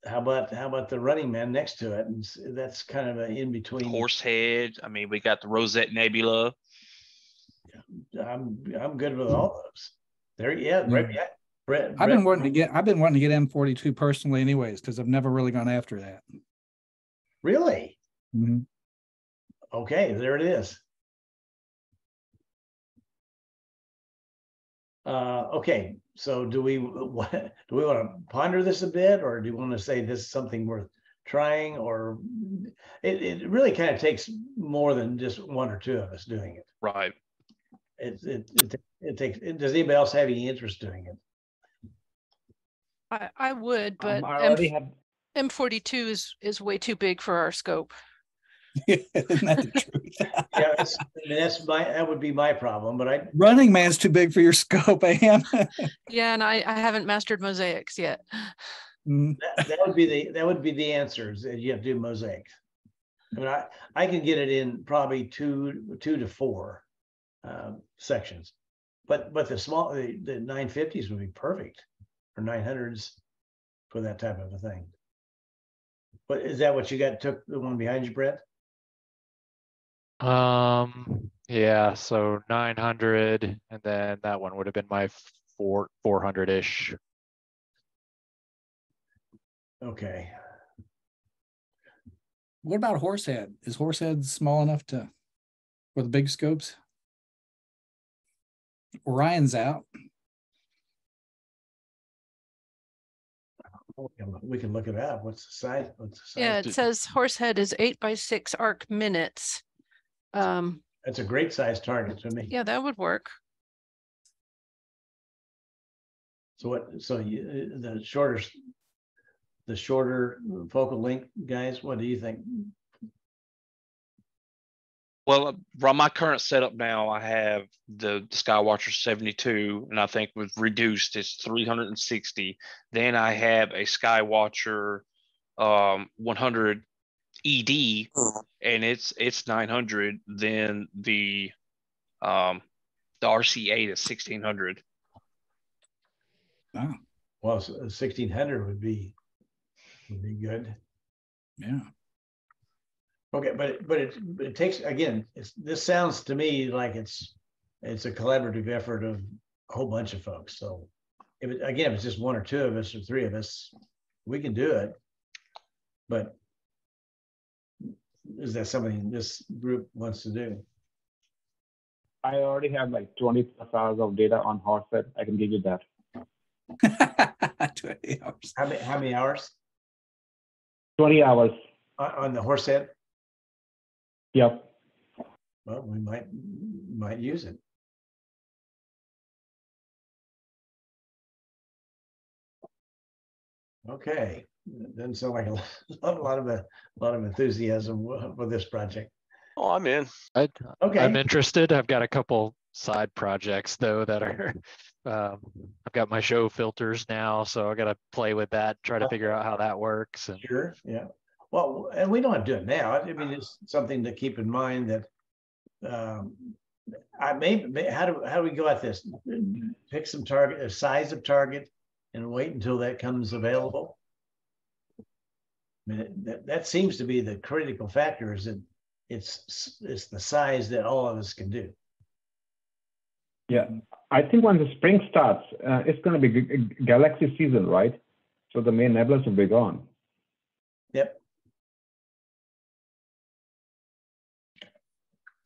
Speaker 1: How about the Running Man next to it? And that's kind of an in between.
Speaker 2: Horsehead. I mean, we got the Rosette Nebula.
Speaker 1: I'm good with all those.
Speaker 3: I've been wanting to get M42 personally, anyways, because I've never really gone after that.
Speaker 1: Really? Mm-hmm. Okay, there it is. Okay, so do we want to ponder this a bit, or do you want to say this is something worth trying, or it really kind of takes more than just one or two of us doing it?
Speaker 2: Right.
Speaker 1: It takes. Does anybody else have any interest doing it?
Speaker 7: I would, but M42 is way too big for our scope.
Speaker 3: Isn't that the truth?
Speaker 1: Yeah, that would be my problem. But
Speaker 3: Running Man's too big for your scope, Am.
Speaker 7: Yeah, and I haven't mastered mosaics yet.
Speaker 1: that would be the answers. You have to do mosaics. I mean, I can get it in probably two to four sections, but the 950s would be perfect, or 900s for that type of a thing. But is that what you got? Took the one behind you, Brett?
Speaker 5: Yeah, so 900, and then that one would have been my 400-ish.
Speaker 1: Okay.
Speaker 3: What about Horsehead? Is Horsehead small enough for the big scopes? Orion's out.
Speaker 1: We can look it up. What's the size?
Speaker 7: Yeah, it says Horsehead is 8x6 arc minutes.
Speaker 1: That's a great size target to me.
Speaker 7: Yeah, that would work.
Speaker 1: So the shorter focal length guys, what do you think?
Speaker 2: Well, from my current setup now, I have the Skywatcher 72, and I think was reduced, it's 360. Then I have a Skywatcher 100 ED, and it's 900. Then the RC8 is 1600.
Speaker 3: Wow.
Speaker 1: Well, 1600 would be good.
Speaker 3: Yeah.
Speaker 1: Okay, but it takes, again, this sounds to me like it's a collaborative effort of a whole bunch of folks. So if it's just one or two of us or three of us, we can do it. But is that something this group wants to do?
Speaker 9: I already have like 20 plus hours of data on Horsehead. I can give you that.
Speaker 3: 20 hours.
Speaker 1: How many hours?
Speaker 9: 20 hours.
Speaker 1: On the Horsehead?
Speaker 9: Yep.
Speaker 1: Well, we might use it. Okay, doesn't sound like a lot of enthusiasm for this project.
Speaker 4: Oh, I'm in.
Speaker 1: Okay,
Speaker 5: I'm interested. I've got a couple side projects though that are. I've got my show filters now, so I got to play with that, try to figure out how that works. And
Speaker 1: sure, yeah. Well, and we don't have to do it now. I mean, it's something to keep in mind that how do we go at this? Pick some target, a size of target, and wait until that comes available. I mean, that seems to be the critical factor. Is that it's the size that all of us can do.
Speaker 9: Yeah, I think when the spring starts, it's going to be galaxy season, right? So the main nebulas will be gone.
Speaker 1: Yep.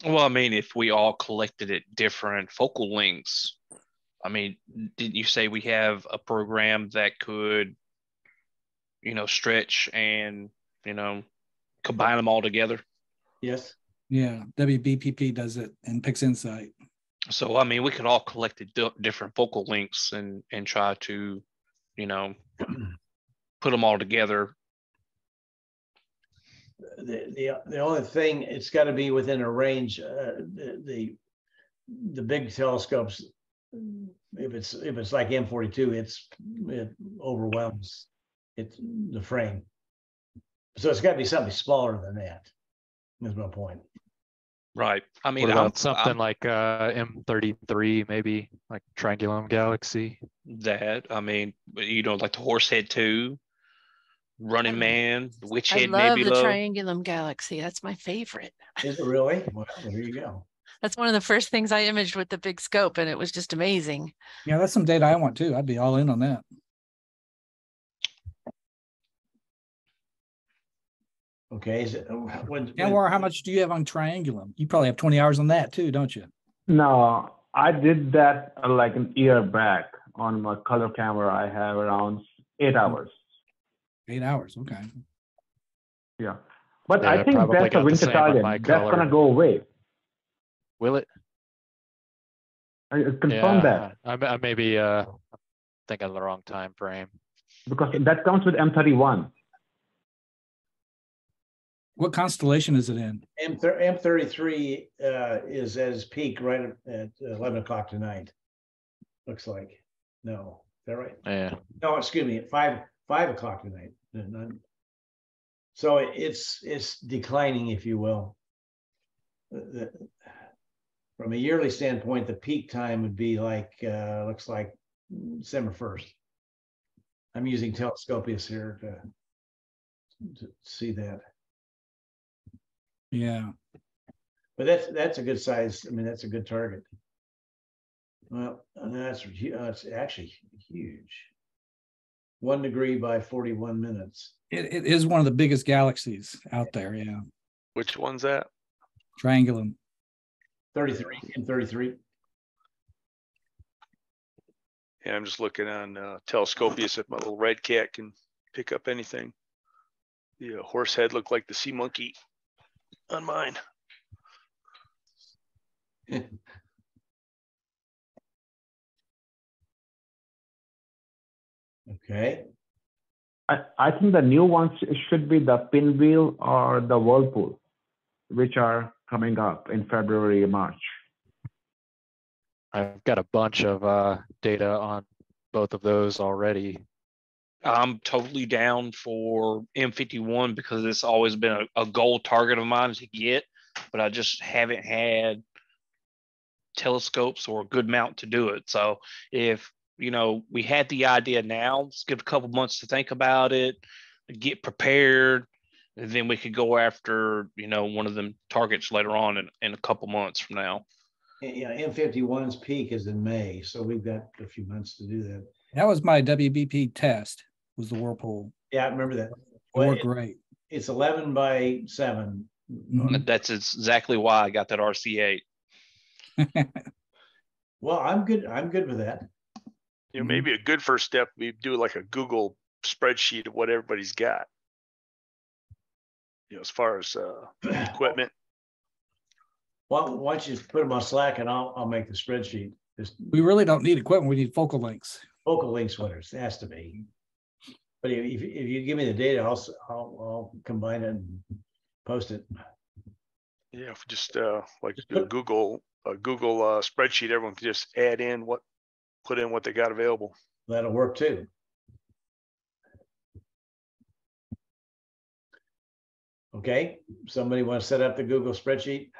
Speaker 2: Well, I mean, if we all collected at different focal lengths, I mean, didn't you say we have a program that could, stretch and, combine them all together?
Speaker 1: Yes.
Speaker 3: Yeah, WBPP does it and PixInsight.
Speaker 2: So, I mean, we could all collect at different focal lengths and try to, put them all together.
Speaker 1: The only thing, it's got to be within a range. The big telescopes, if it's like M42, it overwhelms the frame. So it's got to be something smaller than that. That's my point.
Speaker 2: Right. I mean,
Speaker 5: what about something like M33, maybe like Triangulum Galaxy?
Speaker 2: That, I mean, like the Horsehead 2. Running Man, Witchhead
Speaker 7: I love
Speaker 2: Nebula.
Speaker 7: the Triangulum Galaxy. That's my favorite.
Speaker 1: Is it really? Well, there you go.
Speaker 7: That's one of the first things I imaged with the big scope, and it was just amazing.
Speaker 3: Yeah, that's some data I want too. I'd be all in on that.
Speaker 1: Okay. Is it,
Speaker 3: how much do you have on Triangulum? You probably have 20 hours on that too, don't you?
Speaker 9: No, I did that like an year back on my color camera. I have around 8 hours.
Speaker 3: 8 hours, okay.
Speaker 9: Yeah, but
Speaker 5: Yeah,
Speaker 9: I think that's a winter target. That's gonna go away.
Speaker 5: Will it?
Speaker 9: I confirm that.
Speaker 5: I maybe thinking of the wrong time frame.
Speaker 9: Because that comes with M31.
Speaker 3: What constellation is it in?
Speaker 1: M33 is at its peak right at 11 o'clock tonight. Looks like. No, is that right?
Speaker 5: Yeah.
Speaker 1: No, excuse me, at 5 o'clock tonight. So it's declining, if you will. From a yearly standpoint, the peak time would be like looks like December 1st. I'm using Telescopius here to see that.
Speaker 3: Yeah.
Speaker 1: But that's a good size. I mean, that's a good target. Well, that's actually huge. 1 degree by 41 minutes.
Speaker 3: It is one of the biggest galaxies out there. Yeah.
Speaker 4: Which one's that?
Speaker 3: Triangulum.
Speaker 1: 33 and 33.
Speaker 4: Yeah, I'm just looking on Telescopius if my little red cat can pick up anything. The horse head looked like the sea monkey on mine.
Speaker 1: Okay.
Speaker 9: I think the new ones should be the Pinwheel or the Whirlpool, which are coming up in February, March.
Speaker 5: I've got a bunch of data on both of those already.
Speaker 2: I'm totally down for M51 because it's always been a goal target of mine to get, but I just haven't had telescopes or a good mount to do it. So if we had the idea now, let's give a couple months to think about it, get prepared, and then we could go after one of them targets later on in a couple months from now.
Speaker 1: Yeah, M51's peak is in May, so we've got a few months to do that.
Speaker 3: That was my WBP test, was the Whirlpool.
Speaker 1: Yeah, I remember that.
Speaker 3: It worked great.
Speaker 1: It's 11 by 7.
Speaker 3: Mhm.
Speaker 2: That's exactly why I got that RC8.
Speaker 1: Well, I'm good with that.
Speaker 4: Maybe a good first step would be do like a Google spreadsheet of what everybody's got. As far as equipment.
Speaker 1: Well, why don't you put them on Slack and I'll make the spreadsheet.
Speaker 3: We really don't need equipment. We need focal lengths.
Speaker 1: Focal lengths, what it has to be. But if you give me the data, I'll combine it and post it.
Speaker 4: Yeah, if just like do a Google spreadsheet, everyone can just put in what they got available.
Speaker 1: That'll work too. Okay, somebody want to set up the Google spreadsheet?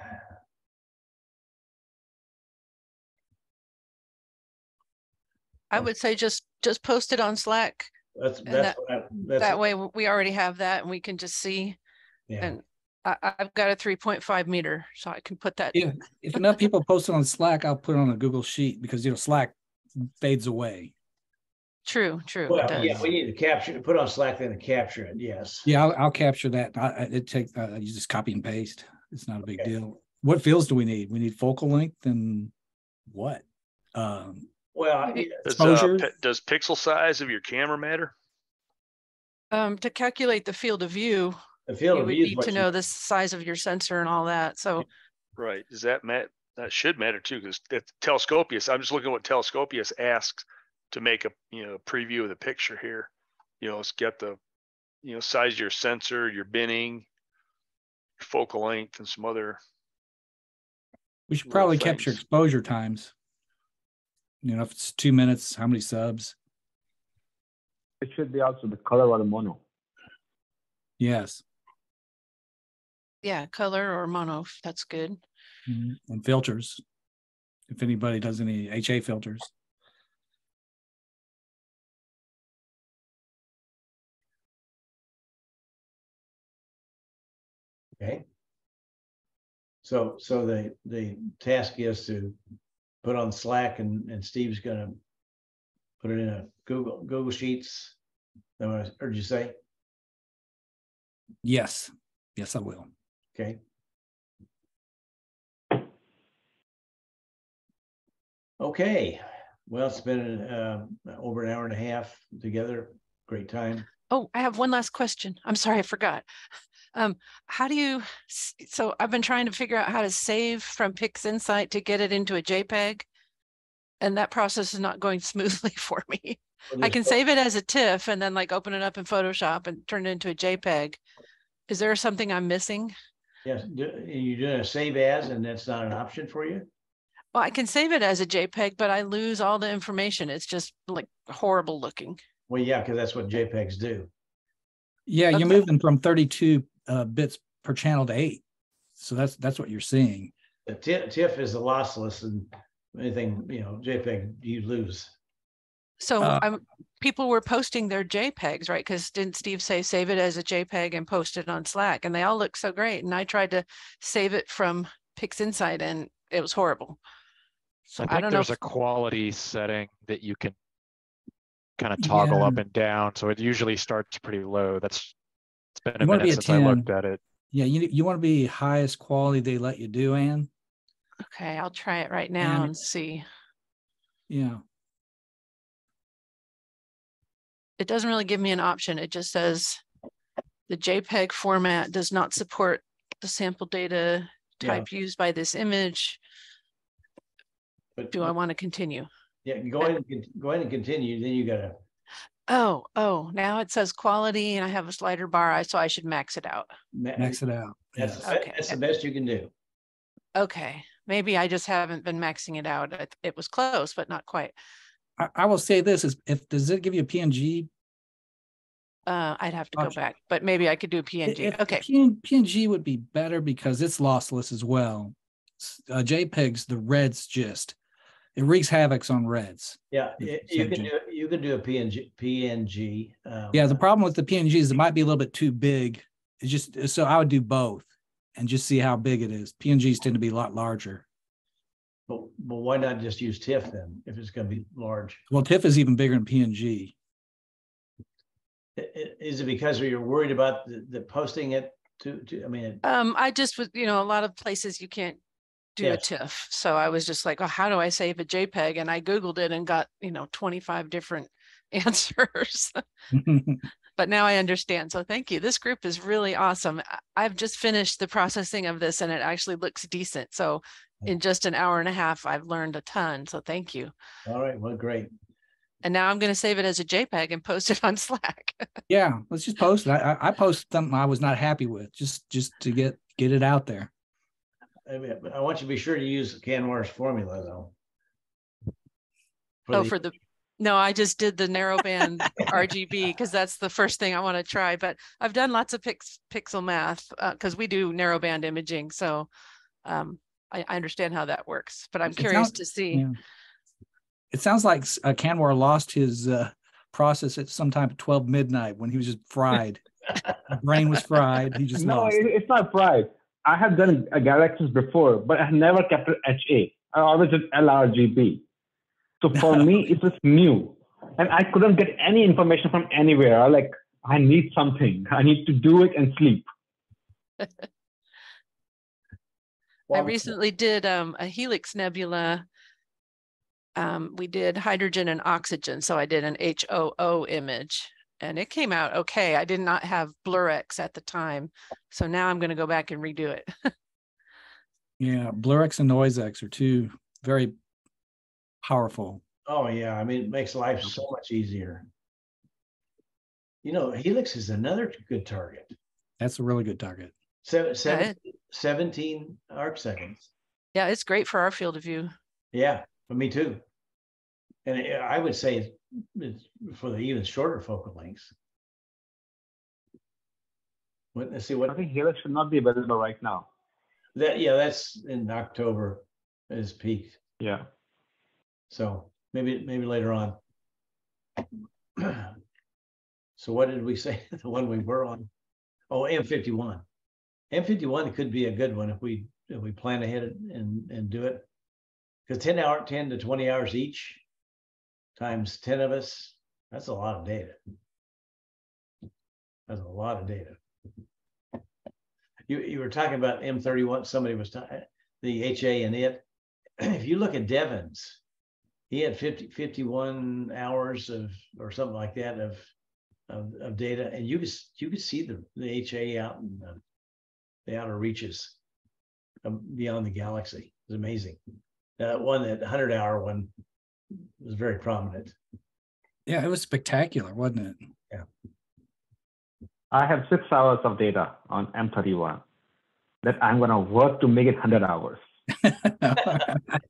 Speaker 7: I would say just post it on Slack. That way we already have that and we can just see.
Speaker 1: Yeah.
Speaker 7: And I've got a 3.5 meter, so I can put that.
Speaker 3: If enough people post it on Slack, I'll put it on a Google Sheet because Slack fades away.
Speaker 7: True.
Speaker 1: Well, yeah, we need to put on Slack then to capture it. Yes.
Speaker 3: Yeah, I'll capture that. You just copy and paste. It's not a big deal. What fields do we need? We need focal length and what?
Speaker 1: Well,
Speaker 4: does pixel size of your camera matter?
Speaker 7: To calculate the field of view, you would need to know the size of your sensor and all that. So,
Speaker 4: right, does that matter? That should matter too, because Telescopius. I'm just looking at what Telescopius asks to make a preview of the picture here. It's got the size of your sensor, your binning, your focal length, and some other.
Speaker 3: We should probably capture exposure times. If it's 2 minutes, how many subs?
Speaker 9: It should be also the color or the mono.
Speaker 3: Yes.
Speaker 7: Yeah, color or mono. That's good.
Speaker 3: Mm-hmm. And filters. If anybody does any HA filters.
Speaker 1: Okay. So the task is to put on Slack and Steve's gonna put it in a Google Sheets. That what I heard you say?
Speaker 3: Yes, I will.
Speaker 1: Okay. Okay. Well, it's been over an hour and a half together. Great time.
Speaker 7: Oh, I have one last question. I'm sorry, I forgot. How do you, so I've been trying to figure out how to save from PixInsight to get it into a JPEG, and that process is not going smoothly for me. I can save it as a TIFF and then open it up in Photoshop and turn it into a JPEG. Is there something I'm missing?
Speaker 1: Yes, you're doing a save as, and that's not an option for you?
Speaker 7: Well, I can save it as a JPEG, but I lose all the information. It's just like horrible looking.
Speaker 1: Well, yeah, because that's what JPEGs do.
Speaker 3: Yeah,
Speaker 7: Okay.
Speaker 3: you're moving from 32 bits per channel to 8. So that's what you're seeing.
Speaker 1: The TIFF is the lossless, and anything, JPEG, you lose.
Speaker 7: So people were posting their JPEGs, right? Because didn't Steve say save it as a JPEG and post it on Slack? And they all look so great. And I tried to save it from PixInsight and it was horrible. So I don't know.
Speaker 5: There's a quality setting that you can kind of toggle up and down. So it usually starts pretty low. It's been a minute since I looked at it.
Speaker 3: Yeah, you want to be highest quality they let you do, Ann.
Speaker 7: Okay, I'll try it right now and see.
Speaker 3: Yeah.
Speaker 7: It doesn't really give me an option. It just says the JPEG format does not support the sample data type used by this image. But do I want to continue?
Speaker 1: Yeah, go ahead and continue. Then you gotta.
Speaker 7: Oh, now it says quality and I have a slider bar, so I should max it out.
Speaker 3: Max it out.
Speaker 1: That's the best you can do.
Speaker 7: Okay, maybe I just haven't been maxing it out. It was close, but not quite.
Speaker 3: I will say this: does it give you a PNG?
Speaker 7: I'd have to go back, but maybe I could do PNG. Okay,
Speaker 3: PNG would be better because it's lossless as well. JPEGs, the reds it wreaks havoc on reds.
Speaker 1: Yeah, you can do a PNG.
Speaker 3: Yeah, the problem with the PNG is it might be a little bit too big. It's just so I would do both and just see how big it is. PNGs tend to be a lot larger.
Speaker 1: But why not just use TIFF then if it's going to be large?
Speaker 3: Well, TIFF is even bigger than PNG.
Speaker 1: Is it because you're worried about the posting it to? I mean,
Speaker 7: I just was, a lot of places you can't do a TIFF, so I was just like, oh, how do I save a JPEG? And I Googled it and got 25 different answers. But now I understand. So thank you. This group is really awesome. I've just finished the processing of this and it actually looks decent. So in just an hour and a half, I've learned a ton. So thank you.
Speaker 1: All right. Well, great.
Speaker 7: And now I'm going to save it as a JPEG and post it on Slack.
Speaker 3: Yeah, let's just post it. I posted something I was not happy with, just to get it out there.
Speaker 1: I want you to be sure to use Canwar's formula though.
Speaker 7: No, I just did the narrowband RGB because that's the first thing I want to try. But I've done lots of pixel math because we do narrowband imaging. So I understand how that works, but I'm curious to see.
Speaker 3: Yeah. It sounds like Canwar lost his process at sometime at 12 midnight when he was just fried. His brain was fried. He just lost.
Speaker 9: It's not fried. I have done galaxies before, but I never kept it HA. I always did LRGB. So for me, it was new. And I couldn't get any information from anywhere. I need something. I need to do it and sleep.
Speaker 7: I recently did a helix nebula. We did hydrogen and oxygen. So I did an HOO image and it came out okay. I did not have BlurX at the time. So now I'm going to go back and redo it.
Speaker 3: Yeah, BlurX and NoiseX are two very powerful.
Speaker 1: Oh yeah, I mean, it makes life so much easier. Helix is another good target.
Speaker 3: That's a really good target.
Speaker 1: 17 arc seconds.
Speaker 7: Yeah, it's great for our field of view.
Speaker 1: Yeah, for me too. And I would say it's for the even shorter focal lengths. Let's see what.
Speaker 9: I think Helix should not be available right now.
Speaker 1: That's in October is peak.
Speaker 9: Yeah.
Speaker 1: So maybe later on. So what did we say? The one we were on? Oh, M51. M51 could be a good one if we plan ahead and do it. Because 10 to 20 hours each times 10 of us, that's a lot of data. That's a lot of data. You were talking about M31. Somebody was talking the HA and it. If you look at Devon's, he had 51 hours or something like that of data, and you could see the HA out in the outer reaches beyond the galaxy. It's amazing. That 100-hour one was very prominent.
Speaker 3: Yeah, it was spectacular, wasn't it?
Speaker 1: Yeah.
Speaker 9: I have 6 hours of data on M31 that I'm going to work to make it 100 hours.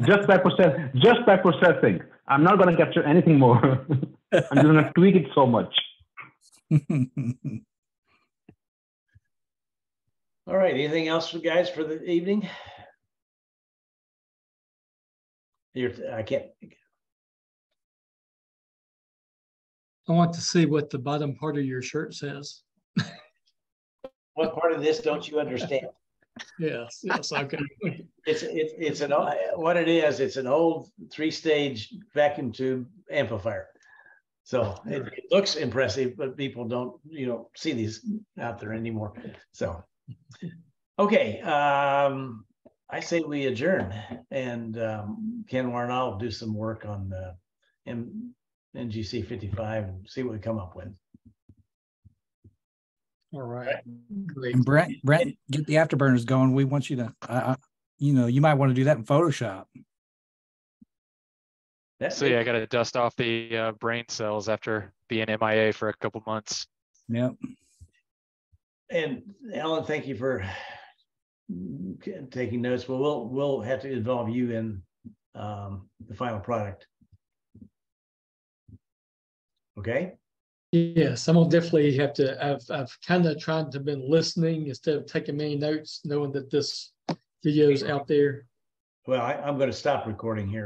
Speaker 9: just by processing. I'm not going to capture anything more. I'm just going to tweak it so much.
Speaker 1: All right. Anything else, guys, for the evening? I can't.
Speaker 6: I want to see what the bottom part of your shirt says.
Speaker 1: What part of this don't you understand?
Speaker 6: Yes, okay.
Speaker 1: It's an what it is. It's an old 3-stage vacuum tube amplifier. So it looks impressive, but people don't see these out there anymore. So okay, I say we adjourn, and Kenwar and I'll do some work on the NGC 55 and see what we come up with.
Speaker 6: All right. Great.
Speaker 3: And Brent, get the afterburners going. We want you to, you might want to do that in Photoshop.
Speaker 5: So yeah, I got to dust off the brain cells after being MIA for a couple months.
Speaker 3: Yep.
Speaker 1: And Alan, thank you for taking notes. But we'll have to involve you in the final product. Okay.
Speaker 6: Yes, I'm gonna definitely have to. I've kind of tried to been listening instead of taking many notes, knowing that this video is out there.
Speaker 1: Well, I'm going to stop recording here.